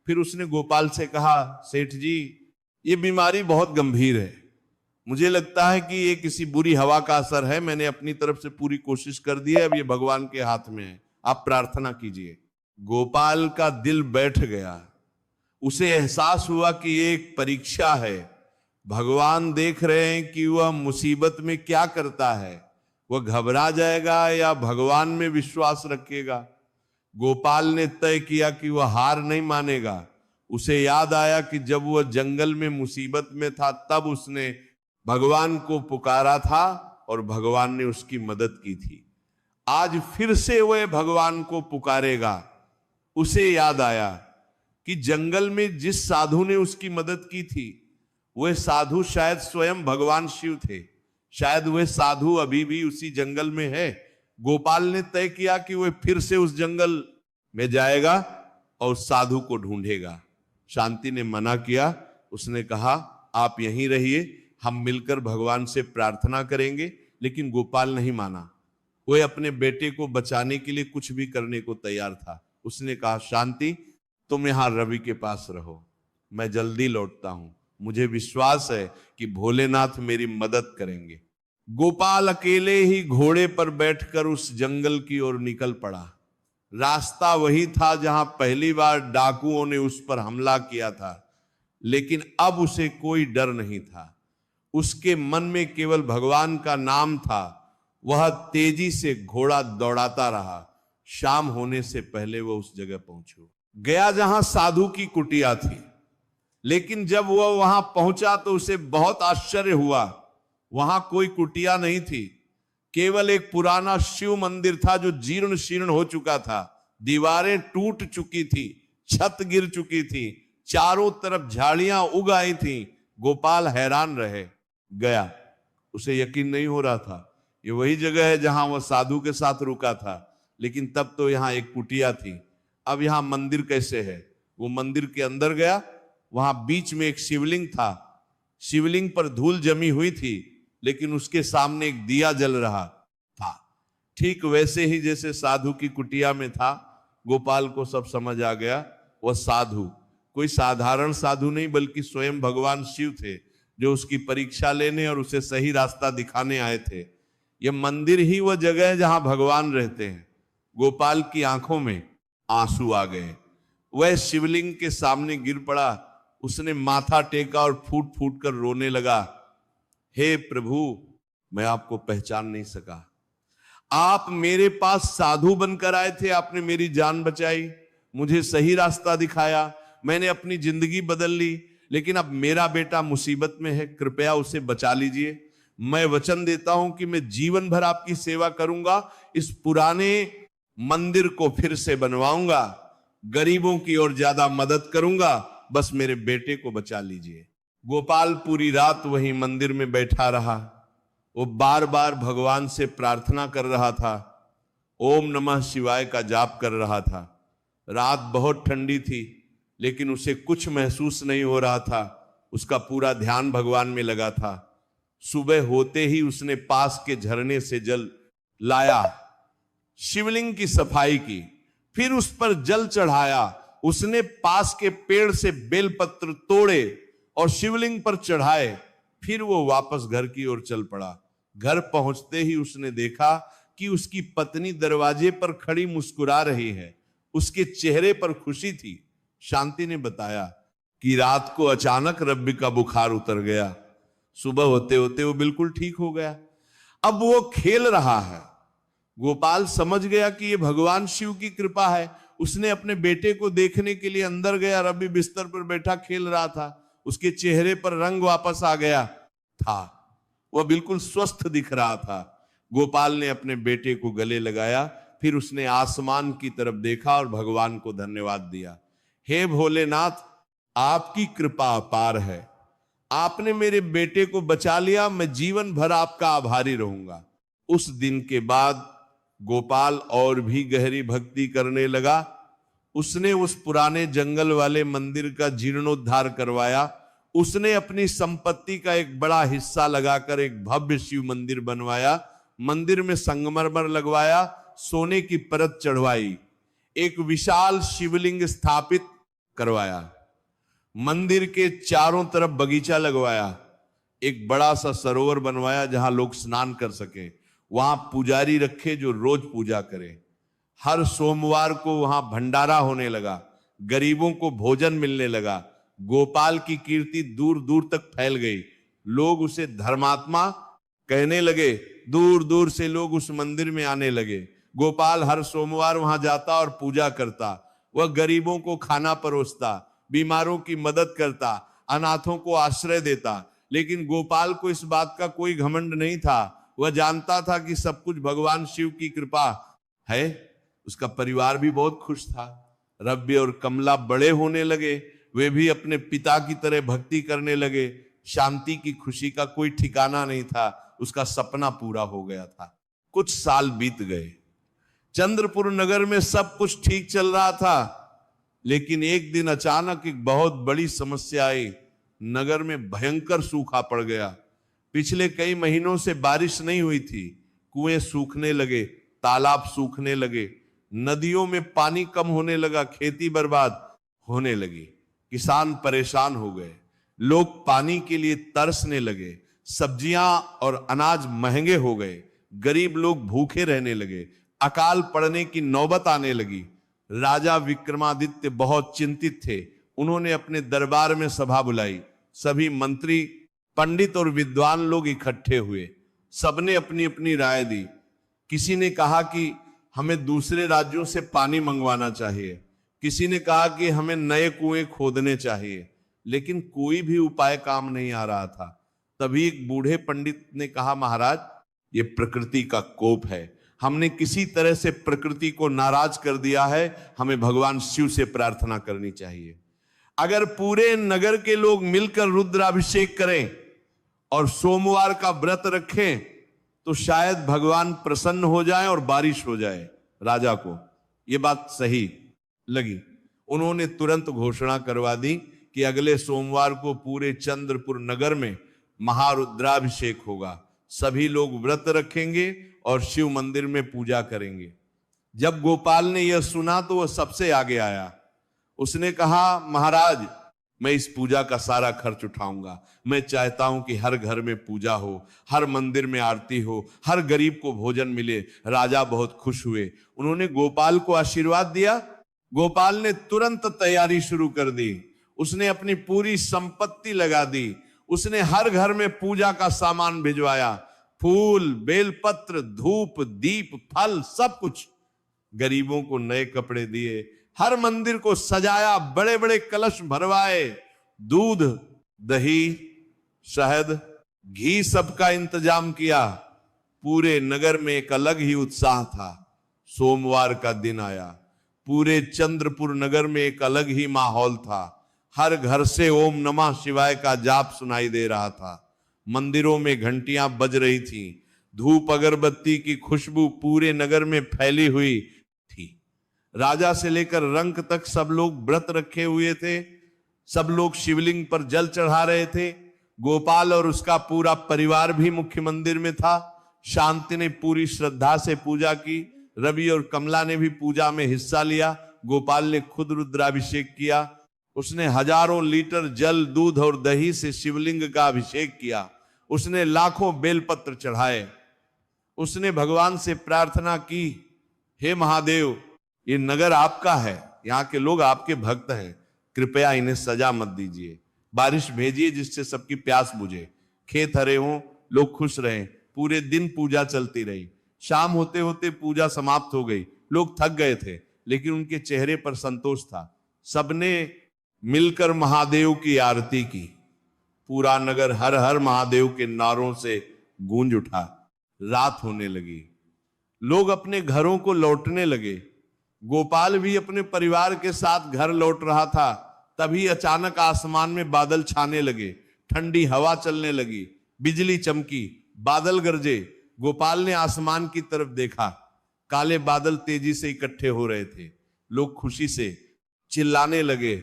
फिर उसने गोपाल से कहा, सेठ जी ये बीमारी बहुत गंभीर है, मुझे लगता है कि ये किसी बुरी हवा का असर है। मैंने अपनी तरफ से पूरी कोशिश कर दी है, अब ये भगवान के हाथ में है, आप प्रार्थना कीजिए। गोपाल का दिल बैठ गया, उसे एहसास हुआ कि ये एक परीक्षा है, भगवान देख रहे हैं कि वह मुसीबत में क्या करता है, वह घबरा जाएगा या भगवान में विश्वास रखेगा। गोपाल ने तय किया कि वह हार नहीं मानेगा। उसे याद आया कि जब वह जंगल में मुसीबत में था तब उसने भगवान को पुकारा था और भगवान ने उसकी मदद की थी। आज फिर से वह भगवान को पुकारेगा। उसे याद आया कि जंगल में जिस साधु ने उसकी मदद की थी वह साधु शायद स्वयं भगवान शिव थे, शायद वह साधु अभी भी उसी जंगल में है। गोपाल ने तय किया कि वह फिर से उस जंगल में जाएगा और साधु को ढूंढेगा। शांति ने मना किया, उसने कहा आप यहीं रहिए, हम मिलकर भगवान से प्रार्थना करेंगे। लेकिन गोपाल नहीं माना, वह अपने बेटे को बचाने के लिए कुछ भी करने को तैयार था। उसने कहा, शांति तुम यहां रवि के पास रहो, मैं जल्दी लौटता हूं, मुझे विश्वास है कि भोलेनाथ मेरी मदद करेंगे। गोपाल अकेले ही घोड़े पर बैठकर उस जंगल की ओर निकल पड़ा। रास्ता वही था जहां पहली बार डाकुओं ने उस पर हमला किया था, लेकिन अब उसे कोई डर नहीं था। उसके मन में केवल भगवान का नाम था। वह तेजी से घोड़ा दौड़ाता रहा। शाम होने से पहले वह उस जगह पहुंचा, गया जहां साधु की कुटिया थी। लेकिन जब वह वहां पहुंचा तो उसे बहुत आश्चर्य हुआ। वहां कोई कुटिया नहीं थी, केवल एक पुराना शिव मंदिर था जो जीर्ण शीर्ण हो चुका था। दीवारें टूट चुकी थी, छत गिर चुकी थी, चारों तरफ झाड़ियां उग आई थी। गोपाल हैरान रह गया, उसे यकीन नहीं हो रहा था ये वही जगह है जहां वह साधु के साथ रुका था। लेकिन तब तो यहां एक कुटिया थी, अब यहां मंदिर कैसे है? वो मंदिर के अंदर गया, वहां बीच में एक शिवलिंग था। शिवलिंग पर धूल जमी हुई थी, लेकिन उसके सामने एक दिया जल रहा था, ठीक वैसे ही जैसे साधु की कुटिया में था। गोपाल को सब समझ आ गया, वह साधु कोई साधारण साधु नहीं बल्कि स्वयं भगवान शिव थे, जो उसकी परीक्षा लेने और उसे सही रास्ता दिखाने आए थे। यह मंदिर ही वह जगह है जहां भगवान रहते हैं। गोपाल की आंखों में आंसू आ गए, वह शिवलिंग के सामने गिर पड़ा। उसने माथा टेका और फूट फूट कर रोने लगा, हे प्रभु मैं आपको पहचान नहीं सका, आप मेरे पास साधु बनकर आए थे, आपने मेरी जान बचाई, मुझे सही रास्ता दिखाया, मैंने अपनी जिंदगी बदल ली। लेकिन अब मेरा बेटा मुसीबत में है, कृपया उसे बचा लीजिए। मैं वचन देता हूं कि मैं जीवन भर आपकी सेवा करूंगा, इस पुराने मंदिर को फिर से बनवाऊंगा, गरीबों की और ज्यादा मदद करूंगा, बस मेरे बेटे को बचा लीजिए। गोपाल पूरी रात वहीं मंदिर में बैठा रहा। वो बार बार भगवान से प्रार्थना कर रहा था, ओम नमः शिवाय का जाप कर रहा था। रात बहुत ठंडी थी, लेकिन उसे कुछ महसूस नहीं हो रहा था। उसका पूरा ध्यान भगवान में लगा था। सुबह होते ही उसने पास के झरने से जल लाया, शिवलिंग की सफाई की, फिर उस पर जल चढ़ाया। उसने पास के पेड़ से बेलपत्र तोड़े और शिवलिंग पर चढ़ाए, फिर वो वापस घर की ओर चल पड़ा। घर पहुंचते ही उसने देखा कि उसकी पत्नी दरवाजे पर खड़ी मुस्कुरा रही है। उसके चेहरे पर खुशी थी। शांति ने बताया कि रात को अचानक रब्बी का बुखार उतर गया। सुबह होते होते वो बिल्कुल ठीक हो गया। अब वो खेल रहा है। गोपाल समझ गया कि ये भगवान शिव की कृपा है। उसने अपने बेटे को देखने के लिए अंदर गया। रब्बी बिस्तर पर बैठा खेल रहा था। उसके चेहरे पर रंग वापस आ गया था। वह बिल्कुल स्वस्थ दिख रहा था। गोपाल ने अपने बेटे को गले लगाया। फिर उसने आसमान की तरफ देखा और भगवान को धन्यवाद दिया। हे भोलेनाथ, आपकी कृपा अपार है। आपने मेरे बेटे को बचा लिया। मैं जीवन भर आपका आभारी रहूंगा। उस दिन के बाद गोपाल और भी गहरी भक्ति करने लगा। उसने उस पुराने जंगल वाले मंदिर का जीर्णोद्धार करवाया। उसने अपनी संपत्ति का एक बड़ा हिस्सा लगाकर एक भव्य शिव मंदिर बनवाया। मंदिर में संगमरमर लगवाया, सोने की परत चढ़वाई, एक विशाल शिवलिंग स्थापित करवाया, मंदिर के चारों तरफ बगीचा लगवाया, एक बड़ा सा सरोवर बनवाया जहां लोग स्नान कर सके। वहां पुजारी रखे जो रोज पूजा करे। हर सोमवार को वहां भंडारा होने लगा। गरीबों को भोजन मिलने लगा। गोपाल की कीर्ति दूर दूर तक फैल गई। लोग उसे धर्मात्मा कहने लगे। दूर दूर से लोग उस मंदिर में आने लगे। गोपाल हर सोमवार वहां जाता और पूजा करता। वह गरीबों को खाना परोसता, बीमारों की मदद करता, अनाथों को आश्रय देता। लेकिन गोपाल को इस बात का कोई घमंड नहीं था। वह जानता था कि सब कुछ भगवान शिव की कृपा है। उसका परिवार भी बहुत खुश था। रब्बी और कमला बड़े होने लगे। वे भी अपने पिता की तरह भक्ति करने लगे। शांति की खुशी का कोई ठिकाना नहीं था। उसका सपना पूरा हो गया था। कुछ साल बीत गए। चंद्रपुर नगर में सब कुछ ठीक चल रहा था। लेकिन एक दिन अचानक एक बहुत बड़ी समस्या आई। नगर में भयंकर सूखा पड़ गया। पिछले कई महीनों से बारिश नहीं हुई थी। कुएं सूखने लगे, तालाब सूखने लगे, नदियों में पानी कम होने लगा, खेती बर्बाद होने लगी। किसान परेशान हो गए। लोग पानी के लिए तरसने लगे। सब्जियां और अनाज महंगे हो गए। गरीब लोग भूखे रहने लगे। अकाल पड़ने की नौबत आने लगी। राजा विक्रमादित्य बहुत चिंतित थे। उन्होंने अपने दरबार में सभा बुलाई। सभी मंत्री, पंडित और विद्वान लोग इकट्ठे हुए। सबने अपनी अपनी राय दी। किसी ने कहा कि हमें दूसरे राज्यों से पानी मंगवाना चाहिए। किसी ने कहा कि हमें नए कुएं खोदने चाहिए। लेकिन कोई भी उपाय काम नहीं आ रहा था। तभी एक बूढ़े पंडित ने कहा, महाराज, ये प्रकृति का कोप है। हमने किसी तरह से प्रकृति को नाराज कर दिया है। हमें भगवान शिव से प्रार्थना करनी चाहिए। अगर पूरे नगर के लोग मिलकर रुद्राभिषेक करें और सोमवार का व्रत रखें तो शायद भगवान प्रसन्न हो जाए और बारिश हो जाए। राजा को यह बात सही लगी। उन्होंने तुरंत घोषणा करवा दी कि अगले सोमवार को पूरे चंद्रपुर नगर में महारुद्राभिषेक होगा। सभी लोग व्रत रखेंगे और शिव मंदिर में पूजा करेंगे। जब गोपाल ने यह सुना तो वह सबसे आगे आया। उसने कहा, महाराज, मैं इस पूजा का सारा खर्च उठाऊंगा। मैं चाहता हूं कि हर घर में पूजा हो, हर मंदिर में आरती हो, हर गरीब को भोजन मिले। राजा बहुत खुश हुए। उन्होंने गोपाल को आशीर्वाद दिया। गोपाल ने तुरंत तैयारी शुरू कर दी। उसने अपनी पूरी संपत्ति लगा दी। उसने हर घर में पूजा का सामान भिजवाया। फूल, बेलपत्र, धूप, दीप, फल, सब कुछ। गरीबों को नए कपड़े दिए। हर मंदिर को सजाया। बड़े बड़े कलश भरवाए। दूध, दही, शहद, घी सबका इंतजाम किया। पूरे नगर में एक अलग ही उत्साह था। सोमवार का दिन आया। पूरे चंद्रपुर नगर में एक अलग ही माहौल था। हर घर से ओम नमः शिवाय का जाप सुनाई दे रहा था। मंदिरों में घंटियां बज रही थी। धूप अगरबत्ती की खुशबू पूरे नगर में फैली हुई थी। राजा से लेकर रंक तक सब लोग व्रत रखे हुए थे। सब लोग शिवलिंग पर जल चढ़ा रहे थे। गोपाल और उसका पूरा परिवार भी मुख्य मंदिर में था। शांति ने पूरी श्रद्धा से पूजा की। रवि और कमला ने भी पूजा में हिस्सा लिया। गोपाल ने खुद रुद्राभिषेक किया। उसने हजारों लीटर जल, दूध और दही से शिवलिंग का अभिषेक किया। उसने लाखों बेलपत्र चढ़ाए। उसने भगवान से प्रार्थना की, हे महादेव, ये नगर आपका है, यहाँ के लोग आपके भक्त हैं, कृपया इन्हें सजा मत दीजिए। बारिश भेजिए जिससे सबकी प्यास बुझे, खेत हरे हों, लोग खुश रहें। पूरे दिन पूजा चलती रही। शाम होते होते पूजा समाप्त हो गई। लोग थक गए थे, लेकिन उनके चेहरे पर संतोष था। सबने मिलकर महादेव की आरती की। पूरा नगर हर हर महादेव के नारों से गूंज उठा। रात होने लगी। लोग अपने घरों को लौटने लगे। गोपाल भी अपने परिवार के साथ घर लौट रहा था। तभी अचानक आसमान में बादल छाने लगे। ठंडी हवा चलने लगी। बिजली चमकी, बादल गरजे। गोपाल ने आसमान की तरफ देखा। काले बादल तेजी से इकट्ठे हो रहे थे। लोग खुशी से चिल्लाने लगे,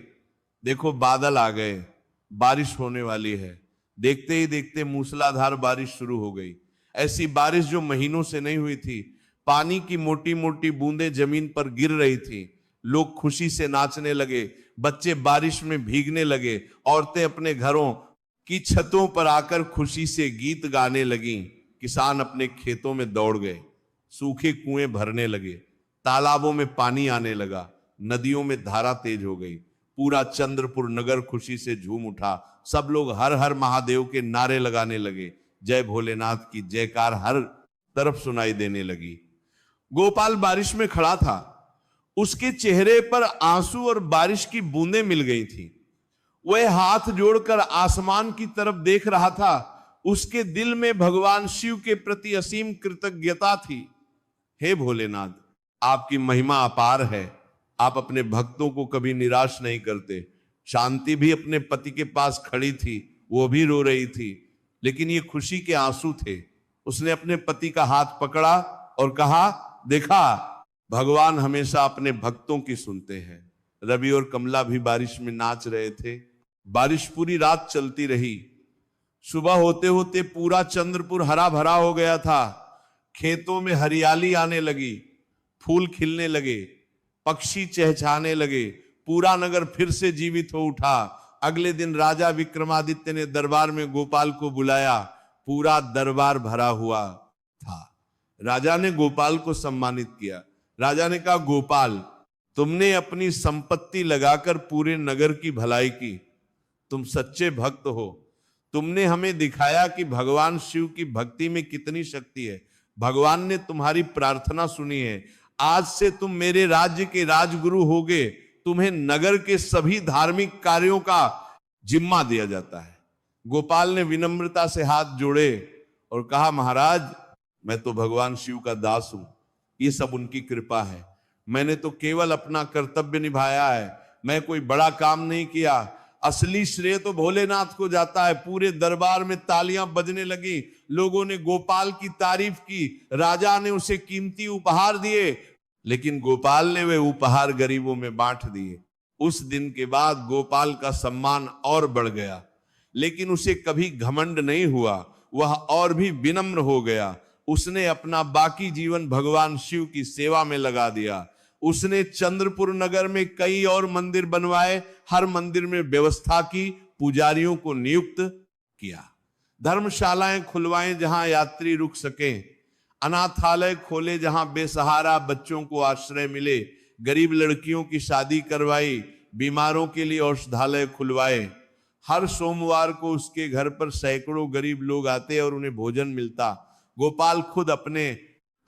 देखो बादल आ गए, बारिश होने वाली है। देखते ही देखते मूसलाधार बारिश शुरू हो गई। ऐसी बारिश जो महीनों से नहीं हुई थी। पानी की मोटी मोटी बूंदें जमीन पर गिर रही थी। लोग खुशी से नाचने लगे। बच्चे बारिश में भीगने लगे। औरतें अपने घरों की छतों पर आकर खुशी से गीत गाने लगीं। किसान अपने खेतों में दौड़ गए। सूखे कुएं भरने लगे। तालाबों में पानी आने लगा। नदियों में धारा तेज हो गई। पूरा चंद्रपुर नगर खुशी से झूम उठा। सब लोग हर हर महादेव के नारे लगाने लगे। जय भोलेनाथ की जयकार हर तरफ सुनाई देने लगी। गोपाल बारिश में खड़ा था। उसके चेहरे पर आंसू और बारिश की बूंदें मिल गई थी। वह हाथ जोड़कर आसमान की तरफ देख रहा था। उसके दिल में भगवान शिव के प्रति असीम कृतज्ञता थी। हे भोलेनाथ, आपकी महिमा अपार है। आप अपने भक्तों को कभी निराश नहीं करते। शांति भी अपने पति के पास खड़ी थी। वो भी रो रही थी, लेकिन ये खुशी के आंसू थे। उसने अपने पति का हाथ पकड़ा और कहा, देखा, भगवान हमेशा अपने भक्तों की सुनते हैं। रवि और कमला भी बारिश में नाच रहे थे। बारिश पूरी रात चलती रही। सुबह होते होते पूरा चंद्रपुर हरा भरा हो गया था। खेतों में हरियाली आने लगी। फूल खिलने लगे। पक्षी चहचहाने लगे। पूरा नगर फिर से जीवित हो उठा। अगले दिन राजा विक्रमादित्य ने दरबार में गोपाल को बुलाया। पूरा दरबार भरा हुआ था। राजा ने गोपाल को सम्मानित किया। राजा ने कहा, गोपाल, तुमने अपनी संपत्ति लगाकर पूरे नगर की भलाई की। तुम सच्चे भक्त हो। तुमने हमें दिखाया कि भगवान शिव की भक्ति में कितनी शक्ति है। भगवान ने तुम्हारी प्रार्थना सुनी है। आज से तुम मेरे राज्य के राजगुरु होगे। तुम्हें नगर के सभी धार्मिक कार्यों का जिम्मा दिया जाता है। गोपाल ने विनम्रता से हाथ जोड़े और कहा, महाराज, मैं तो भगवान शिव का दास हूं। ये सब उनकी कृपा है। मैंने तो केवल अपना कर्तव्य निभाया है। मैं कोई बड़ा काम नहीं किया। असली श्रेय तो भोलेनाथ को जाता है। पूरे दरबार में तालियां बजने लगी। लोगों ने गोपाल की तारीफ की। राजा ने उसे कीमती उपहार दिए, लेकिन गोपाल ने वे उपहार गरीबों में बांट दिए। उस दिन के बाद गोपाल का सम्मान और बढ़ गया, लेकिन उसे कभी घमंड नहीं हुआ। वह और भी विनम्र हो गया। उसने अपना बाकी जीवन भगवान शिव की सेवा में लगा दिया। उसने चंद्रपुर नगर में कई और मंदिर बनवाए। हर मंदिर में व्यवस्था की। पुजारियों को नियुक्त किया। धर्मशालाएं खुलवाएं जहां यात्री रुक सकें। अनाथालय खोले जहां बेसहारा बच्चों को आश्रय मिले। गरीब लड़कियों की शादी करवाई। बीमारों के लिए औषधालय खुलवाए। हर सोमवार को उसके घर पर सैकड़ों गरीब लोग आते और उन्हें भोजन मिलता। गोपाल खुद अपने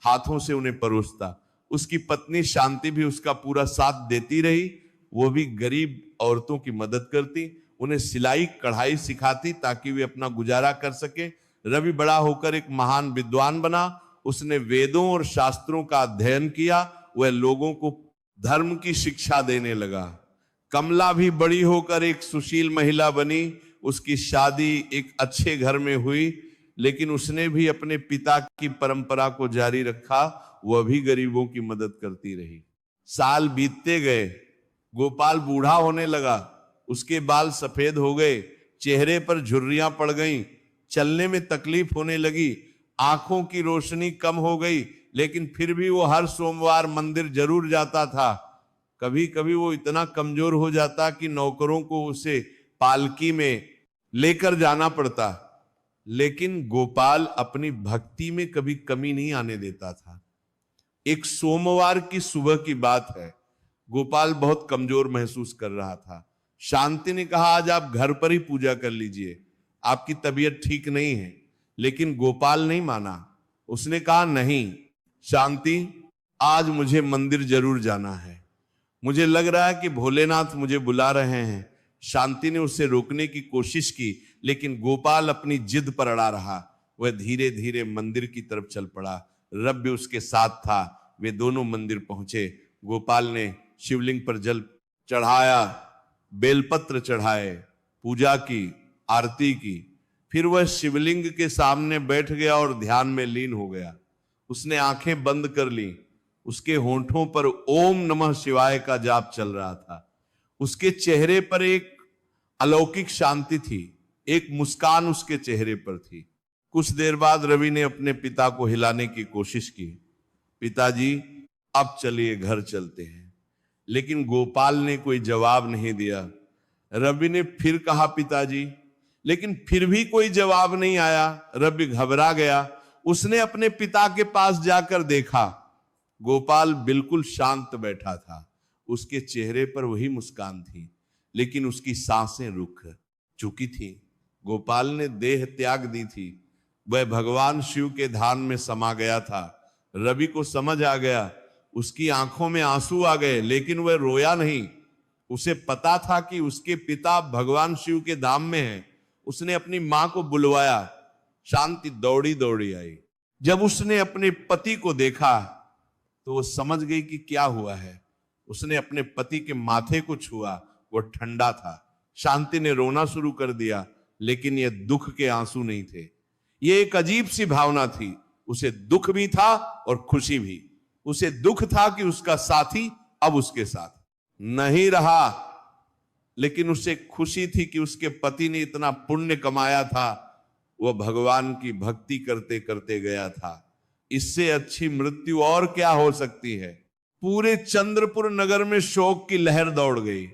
हाथों से उन्हें परोसता। उसकी पत्नी शांति भी उसका पूरा साथ देती रही। वो भी गरीब औरतों की मदद करती, उन्हें सिलाई कढ़ाई सिखाती ताकि वे अपना गुजारा कर सके। रवि बड़ा होकर एक महान विद्वान बना। उसने वेदों और शास्त्रों का अध्ययन किया। वह लोगों को धर्म की शिक्षा देने लगा। कमला भी बड़ी होकर एक सुशील महिला बनी। उसकी शादी एक अच्छे घर में हुई, लेकिन उसने भी अपने पिता की परंपरा को जारी रखा। वह भी गरीबों की मदद करती रही। साल बीतते गए। गोपाल बूढ़ा होने लगा। उसके बाल सफेद हो गए। चेहरे पर झुर्रियां पड़ गईं। चलने में तकलीफ होने लगी। आंखों की रोशनी कम हो गई, लेकिन फिर भी वो हर सोमवार मंदिर जरूर जाता था। कभी कभी वो इतना कमजोर हो जाता कि नौकरों को उसे पालकी में लेकर जाना पड़ता, लेकिन गोपाल अपनी भक्ति में कभी कमी नहीं आने देता था। एक सोमवार की सुबह की बात है, गोपाल बहुत कमजोर महसूस कर रहा था। शांति ने कहा आज आप घर पर ही पूजा कर लीजिए, आपकी तबीयत ठीक नहीं है। लेकिन गोपाल नहीं माना। उसने कहा नहीं शांति, आज मुझे मंदिर जरूर जाना है, मुझे लग रहा है कि भोलेनाथ मुझे बुला रहे हैं। शांति ने उसे रोकने की कोशिश की, लेकिन गोपाल अपनी जिद पर अड़ा रहा। वह धीरे धीरे मंदिर की तरफ चल पड़ा। रब भी उसके साथ था। वे दोनों मंदिर पहुंचे। गोपाल ने शिवलिंग पर जल चढ़ाया, बेलपत्र चढ़ाए, पूजा की, आरती की। फिर वह शिवलिंग के सामने बैठ गया और ध्यान में लीन हो गया। उसने आंखें बंद कर ली। उसके होंठों पर ओम नमः शिवाय का जाप चल रहा था। उसके चेहरे पर एक अलौकिक शांति थी, एक मुस्कान उसके चेहरे पर थी। कुछ देर बाद रवि ने अपने पिता को हिलाने की कोशिश की। पिताजी अब चलिए घर चलते हैं। लेकिन गोपाल ने कोई जवाब नहीं दिया। रवि ने फिर कहा पिताजी, लेकिन फिर भी कोई जवाब नहीं आया। रवि घबरा गया। उसने अपने पिता के पास जाकर देखा, गोपाल बिल्कुल शांत बैठा था। उसके चेहरे पर वही मुस्कान थी, लेकिन उसकी सांसें रुक चुकी थी। गोपाल ने देह त्याग दी थी। वह भगवान शिव के ध्यान में समा गया था। रवि को समझ आ गया, उसकी आंखों में आंसू आ गए, लेकिन वह रोया नहीं। उसे पता था कि उसके पिता भगवान शिव के धाम में हैं। उसने अपनी मां को बुलवाया। शांति दौड़ी दौड़ी आई। जब उसने अपने पति को देखा तो वो समझ गई कि क्या हुआ है। उसने अपने पति के माथे को छुआ, वो ठंडा था। शांति ने रोना शुरू कर दिया, लेकिन ये दुख के आंसू नहीं थे। ये एक अजीब सी भावना थी। उसे दुख भी था और खुशी भी। उसे दुख था कि उसका साथी अब उसके साथ नहीं रहा, लेकिन उसे खुशी थी कि उसके पति ने इतना पुण्य कमाया था, वह भगवान की भक्ति करते करते गया था। इससे अच्छी मृत्यु और क्या हो सकती है। पूरे चंद्रपुर नगर में शोक की लहर दौड़ गई।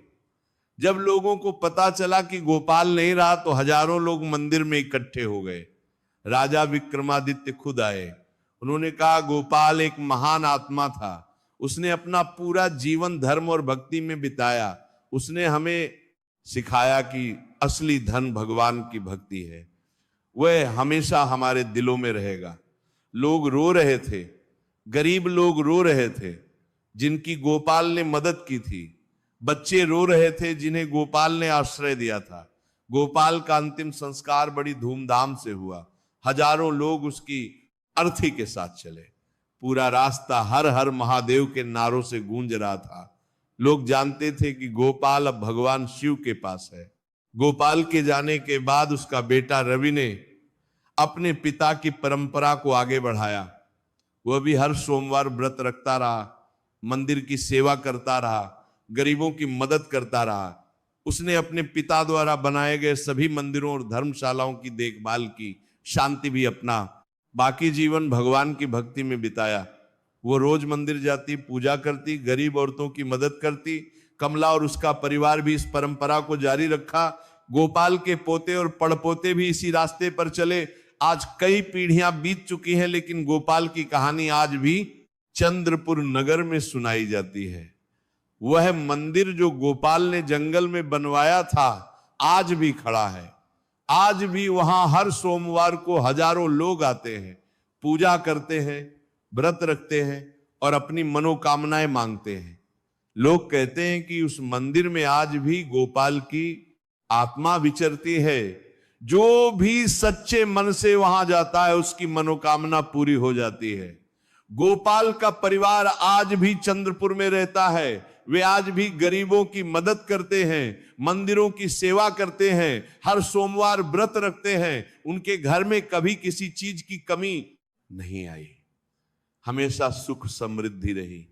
जब लोगों को पता चला कि गोपाल नहीं रहा तो हजारों लोग मंदिर में इकट्ठे हो गए। राजा विक्रमादित्य खुद आए। उन्होंने कहा गोपाल एक महान आत्मा था, उसने अपना पूरा जीवन धर्म और भक्ति में बिताया। उसने हमें सिखाया कि असली धन भगवान की भक्ति है। वह हमेशा हमारे दिलों में रहेगा। लोग रो रहे थे, गरीब लोग रो रहे थे जिनकी गोपाल ने मदद की थी। बच्चे रो रहे थे जिन्हें गोपाल ने आश्रय दिया था। गोपाल का अंतिम संस्कार बड़ी धूमधाम से हुआ। हजारों लोग उसकी अर्थी के साथ चले। पूरा रास्ता हर हर महादेव के नारों से गूंज रहा था। लोग जानते थे कि गोपाल अब भगवान शिव के पास है। गोपाल के जाने के बाद उसका बेटा रवि ने अपने पिता की परंपरा को आगे बढ़ाया। वह भी हर सोमवार व्रत रखता रहा, मंदिर की सेवा करता रहा, गरीबों की मदद करता रहा। उसने अपने पिता द्वारा बनाए गए सभी मंदिरों और धर्मशालाओं की देखभाल की। शांति भी अपना बाकी जीवन भगवान की भक्ति में बिताया। वो रोज मंदिर जाती, पूजा करती, गरीब औरतों की मदद करती। कमला और उसका परिवार भी इस परंपरा को जारी रखा। गोपाल के पोते और पड़पोते भी इसी रास्ते पर चले। आज कई पीढ़ियां बीत चुकी हैं, लेकिन गोपाल की कहानी आज भी चंद्रपुर नगर में सुनाई जाती है। वह मंदिर जो गोपाल ने जंगल में बनवाया था आज भी खड़ा है। आज भी वहां हर सोमवार को हजारों लोग आते हैं, पूजा करते हैं, व्रत रखते हैं और अपनी मनोकामनाएं मांगते हैं। लोग कहते हैं कि उस मंदिर में आज भी गोपाल की आत्मा विचरती है। जो भी सच्चे मन से वहां जाता है उसकी मनोकामना पूरी हो जाती है। गोपाल का परिवार आज भी चंद्रपुर में रहता है। वे आज भी गरीबों की मदद करते हैं, मंदिरों की सेवा करते हैं, हर सोमवार व्रत रखते हैं। उनके घर में कभी किसी चीज की कमी नहीं आई। हमेशा सुख समृद्धि रही,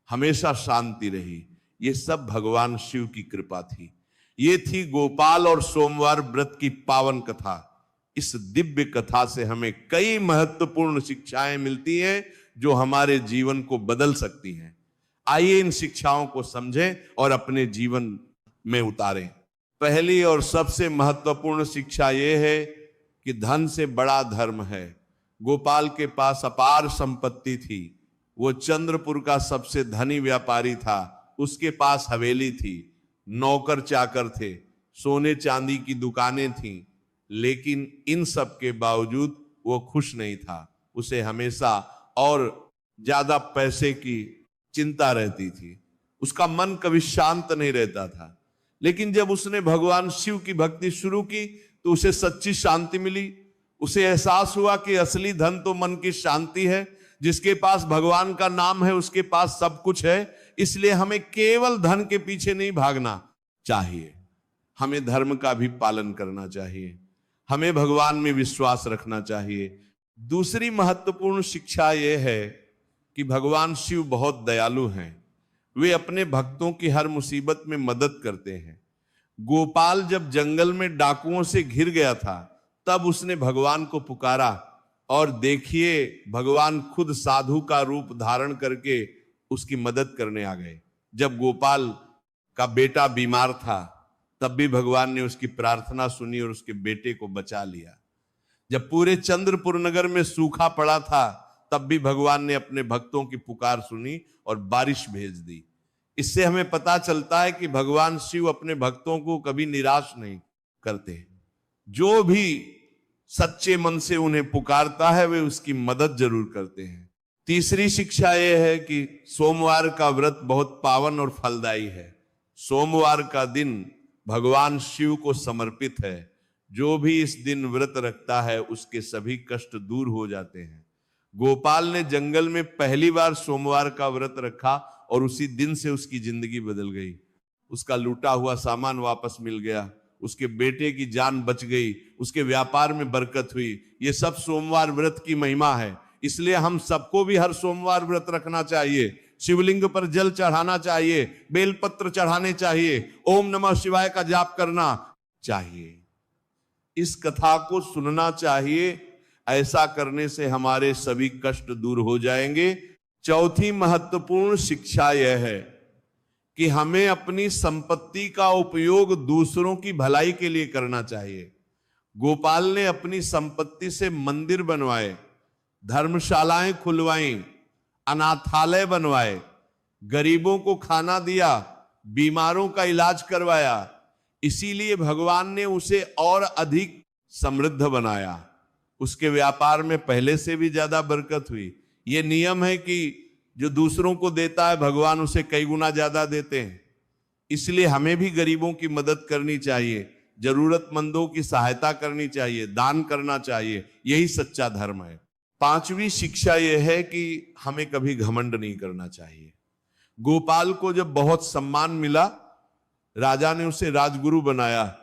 हमेशा शांति रही। ये सब भगवान शिव की कृपा थी। ये थी गोपाल और सोमवार व्रत की पावन कथा। इस दिव्य कथा से हमें कई महत्वपूर्ण शिक्षाएं मिलती हैं जो हमारे जीवन को बदल सकती हैं। आइए इन शिक्षाओं को समझें और अपने जीवन में उतारें। पहली और सबसे महत्वपूर्ण शिक्षा यह है कि धन से बड़ा धर्म है। गोपाल के पास अपार संपत्ति थी, वो चंद्रपुर का सबसे धनी व्यापारी था, उसके पास हवेली थी, नौकर चाकर थे, सोने चांदी की दुकानें थीं, लेकिन इन सब के बावजूद वो खुश नहीं था। उसे हमेशा और ज्यादा पैसे की चिंता रहती थी, उसका मन कभी शांत नहीं रहता था। लेकिन जब उसने भगवान शिव की भक्ति शुरू की तो उसे सच्ची शांति मिली। उसे एहसास हुआ कि असली धन तो मन की शांति है। जिसके पास भगवान का नाम है उसके पास सब कुछ है। इसलिए हमें केवल धन के पीछे नहीं भागना चाहिए, हमें धर्म का भी पालन करना चाहिए, हमें भगवान में विश्वास रखना चाहिए। दूसरी महत्वपूर्ण शिक्षा यह है कि भगवान शिव बहुत दयालु हैं, वे अपने भक्तों की हर मुसीबत में मदद करते हैं। गोपाल जब जंगल में डाकुओं से घिर गया था तब उसने भगवान को पुकारा और देखिए भगवान खुद साधु का रूप धारण करके उसकी मदद करने आ गए। जब गोपाल का बेटा बीमार था तब भी भगवान ने उसकी प्रार्थना सुनी और उसके बेटे को बचा लिया। जब पूरे चंद्रपुर नगर में सूखा पड़ा था तब भी भगवान ने अपने भक्तों की पुकार सुनी और बारिश भेज दी। इससे हमें पता चलता है कि भगवान शिव अपने भक्तों को कभी निराश नहीं करते। जो भी सच्चे मन से उन्हें पुकारता है वे उसकी मदद जरूर करते हैं। तीसरी शिक्षा यह है कि सोमवार का व्रत बहुत पावन और फलदायी है। सोमवार का दिन भगवान शिव को समर्पित है। जो भी इस दिन व्रत रखता है उसके सभी कष्ट दूर हो जाते हैं। गोपाल ने जंगल में पहली बार सोमवार का व्रत रखा और उसी दिन से उसकी जिंदगी बदल गई। उसका लूटा हुआ सामान वापस मिल गया, उसके बेटे की जान बच गई, उसके व्यापार में बरकत हुई। ये सब सोमवार व्रत की महिमा है। इसलिए हम सबको भी हर सोमवार व्रत रखना चाहिए, शिवलिंग पर जल चढ़ाना चाहिए, बेलपत्र चढ़ाने चाहिए, ओम नमः शिवाय का जाप करना चाहिए, इस कथा को सुनना चाहिए। ऐसा करने से हमारे सभी कष्ट दूर हो जाएंगे। चौथी महत्वपूर्ण शिक्षा यह है कि हमें अपनी संपत्ति का उपयोग दूसरों की भलाई के लिए करना चाहिए। गोपाल ने अपनी संपत्ति से मंदिर बनवाए, धर्मशालाएं खुलवाई, अनाथालय बनवाए, गरीबों को खाना दिया, बीमारों का इलाज करवाया। इसीलिए भगवान ने उसे और अधिक समृद्ध बनाया। उसके व्यापार में पहले से भी ज्यादा बरकत हुई। यह नियम है कि जो दूसरों को देता है भगवान उसे कई गुना ज्यादा देते हैं। इसलिए हमें भी गरीबों की मदद करनी चाहिए, जरूरतमंदों की सहायता करनी चाहिए, दान करना चाहिए। यही सच्चा धर्म है। पांचवी शिक्षा यह है कि हमें कभी घमंड नहीं करना चाहिए। गोपाल को जब बहुत सम्मान मिला, राजा ने उसे राजगुरु बनाया,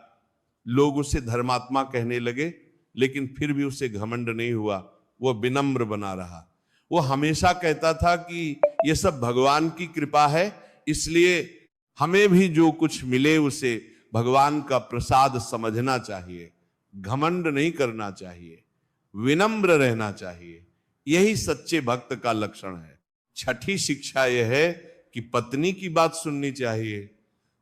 लोग उसे धर्मात्मा कहने लगे, लेकिन फिर भी उसे घमंड नहीं हुआ, वो विनम्र बना रहा। वो हमेशा कहता था कि ये सब भगवान की कृपा है, इसलिए हमें भी जो कुछ मिले उसे भगवान का प्रसाद समझना चाहिए, घमंड नहीं करना चाहिए, विनम्र रहना चाहिए। यही सच्चे भक्त का लक्षण है। छठी शिक्षा यह है कि पत्नी की बात सुननी चाहिए।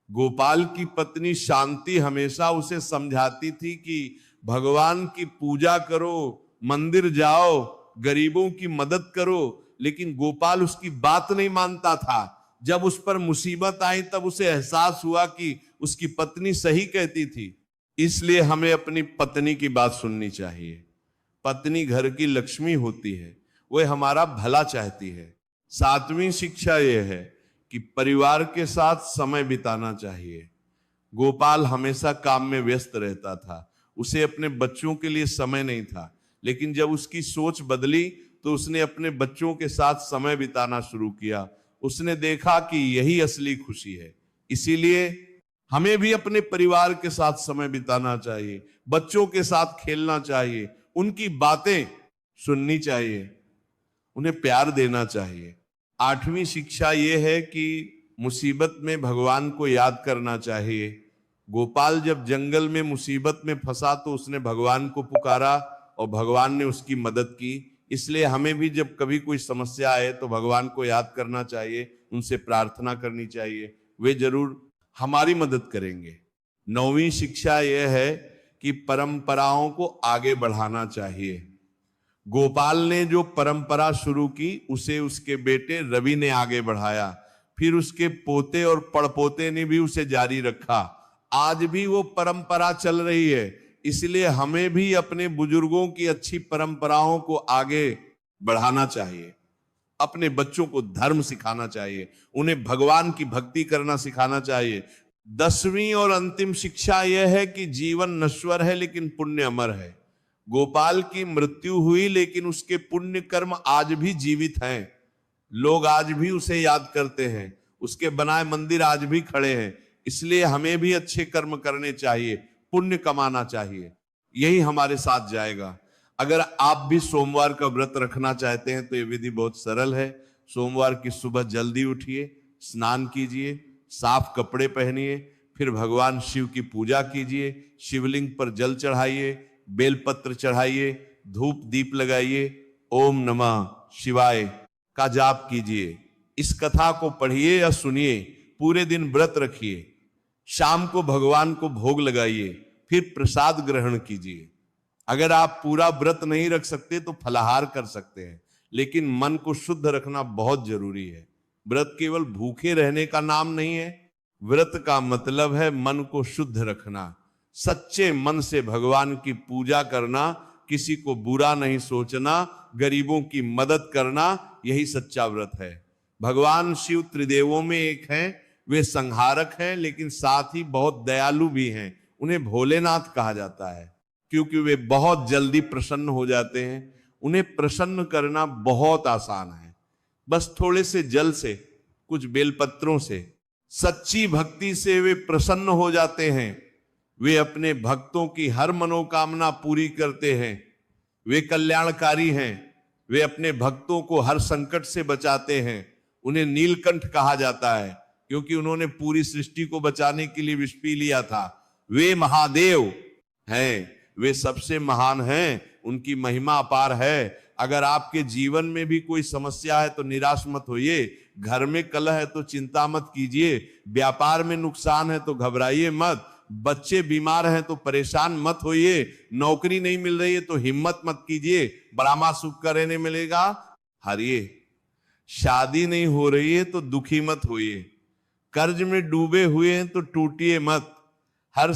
गोपाल की पत्नी शांति हमेशा उसे समझाती थी कि भगवान की पूजा करो, मंदिर जाओ, गरीबों की मदद करो, लेकिन गोपाल उसकी बात नहीं मानता था। जब उस पर मुसीबत आई तब उसे एहसास हुआ कि उसकी पत्नी सही कहती थी। इसलिए हमें अपनी पत्नी की बात सुननी चाहिए। पत्नी घर की लक्ष्मी होती है, वह हमारा भला चाहती है। सातवीं शिक्षा यह है कि परिवार के साथ समय बिताना चाहिए। गोपाल हमेशा काम में व्यस्त रहता था, उसे अपने बच्चों के लिए समय नहीं था। लेकिन जब उसकी सोच बदली तो उसने अपने बच्चों के साथ समय बिताना शुरू किया। उसने देखा कि यही असली खुशी है। इसीलिए हमें भी अपने परिवार के साथ समय बिताना चाहिए, बच्चों के साथ खेलना चाहिए, उनकी बातें सुननी चाहिए, उन्हें प्यार देना चाहिए। आठवीं शिक्षा यह है कि मुसीबत में भगवान को याद करना चाहिए। गोपाल जब जंगल में मुसीबत में फंसा तो उसने भगवान को पुकारा और भगवान ने उसकी मदद की। इसलिए हमें भी जब कभी कोई समस्या आए तो भगवान को याद करना चाहिए, उनसे प्रार्थना करनी चाहिए, वे जरूर हमारी मदद करेंगे। 9वीं शिक्षा यह है कि परंपराओं को आगे बढ़ाना चाहिए। गोपाल ने जो परंपरा शुरू की उसे उसके बेटे रवि ने आगे बढ़ाया, फिर उसके पोते और पड़पोते ने भी उसे जारी रखा। आज भी वो परंपरा चल रही है, इसलिए हमें भी अपने बुजुर्गों की अच्छी परंपराओं को आगे बढ़ाना चाहिए। अपने बच्चों को धर्म सिखाना चाहिए, उन्हें भगवान की भक्ति करना सिखाना चाहिए। 10वीं और अंतिम शिक्षा यह है कि जीवन नश्वर है लेकिन पुण्य अमर है। गोपाल की मृत्यु हुई लेकिन उसके पुण्य कर्म आज भी जीवित हैं। लोग आज भी उसे याद करते हैं, उसके बनाए मंदिर आज भी खड़े हैं। इसलिए हमें भी अच्छे कर्म करने चाहिए, पुण्य कमाना चाहिए, यही हमारे साथ जाएगा। अगर आप भी सोमवार का व्रत रखना चाहते हैं तो ये विधि बहुत सरल है। सोमवार की सुबह जल्दी उठिए, स्नान कीजिए, साफ कपड़े पहनिए, फिर भगवान शिव की पूजा कीजिए, शिवलिंग पर जल चढ़ाइए, बेलपत्र चढ़ाइए, धूप दीप लगाइए, ओम नमः शिवाय का जाप कीजिए। इस कथा को पढ़िए या सुनिए, पूरे दिन व्रत रखिए, शाम को भगवान को भोग लगाइए, फिर प्रसाद ग्रहण कीजिए। अगर आप पूरा व्रत नहीं रख सकते तो फलाहार कर सकते हैं, लेकिन मन को शुद्ध रखना बहुत जरूरी है। व्रत केवल भूखे रहने का नाम नहीं है, व्रत का मतलब है मन को शुद्ध रखना, सच्चे मन से भगवान की पूजा करना, किसी को बुरा नहीं सोचना, गरीबों की मदद करना, यही सच्चा व्रत है। भगवान शिव त्रिदेवों में एक हैं, वे संहारक हैं लेकिन साथ ही बहुत दयालु भी हैं। उन्हें भोलेनाथ कहा जाता है क्योंकि वे बहुत जल्दी प्रसन्न हो जाते हैं। उन्हें प्रसन्न करना बहुत आसान है, बस थोड़े से जल से, कुछ बेलपत्रों से, सच्ची भक्ति से वे प्रसन्न हो जाते हैं। वे अपने भक्तों की हर मनोकामना पूरी करते हैं, वे कल्याणकारी हैं, वे अपने भक्तों को हर संकट से बचाते हैं। उन्हें नीलकंठ कहा जाता है क्योंकि उन्होंने पूरी सृष्टि को बचाने के लिए विष पी लिया था। वे महादेव हैं, वे सबसे महान हैं, उनकी महिमा अपार है। अगर आपके जीवन में भी कोई समस्या है तो निराश मत होइए, घर में कलह है तो चिंता मत कीजिए, व्यापार में नुकसान है तो घबराइए मत, बच्चे बीमार हैं तो परेशान मत होइए, नौकरी नहीं मिल रही है तो हिम्मत मत कीजिए, बड़ा सुख करने मिलेगा हारिए, शादी नहीं हो रही है तो दुखी मत होइए, कर्ज में डूबे हुए हैं तो टूटिए मत, हर